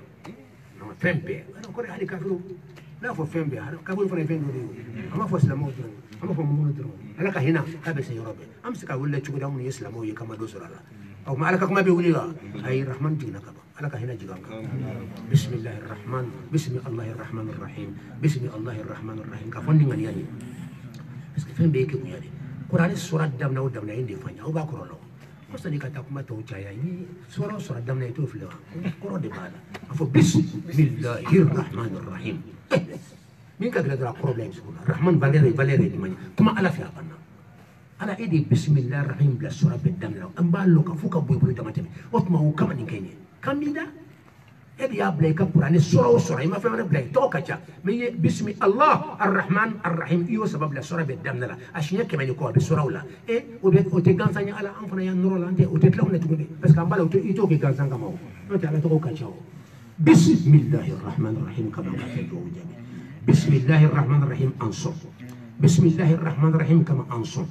فين بي انا كوري هذه كافرو لا فو فين بي كافرو فين فين دوري اما فو اسلامو اما فو مونترو انا كهنا كابس يا ربي امسك اقول لك تشوف دامون يسلموا كما دوسر الله او ما لك ما بيقول لا اي الرحمن جينا كما انا كهنا جيغانك بسم الله الرحمن بسم الله الرحمن الرحيم بسم الله الرحمن الرحيم كفون نغني يعني بس فين بي كي بيادي قران سوره دمنا ودمنا عندي فاني او باكرو لو كوستاني كاتاكما توجايا ني سورة سورة دمنا يتوفلا كورو دي بالا افو بسم الله الرحمن الرحيم مين كاكلا درا بروبليم سكونا الرحمن فاليري دي ماني كما الا في ابنا انا ايدي بسم الله الرحيم بلا سورة بالدمنا ام بالو كفوكا بوي بوي دماتي اوتما هو كما نكيني كاميدا ابي ابلاي كقران سورة ما فهم بلاي توكاچا مي بسم الله الرحمن الرحيم يو سبب لا سورة بالدمنا اشني كما يكون بسورة ولا ايه اوتي غانسانيا على انفنا يا نور لا انت اوتي تلاونا تقولي بس كان بالو يتوكي غانسان كما هو انت على توكاچا بسم الله الرحمن الرحيم كما قال بسم الله الرحمن الرحيم انصر بسم الله الرحمن الرحيم كما انصر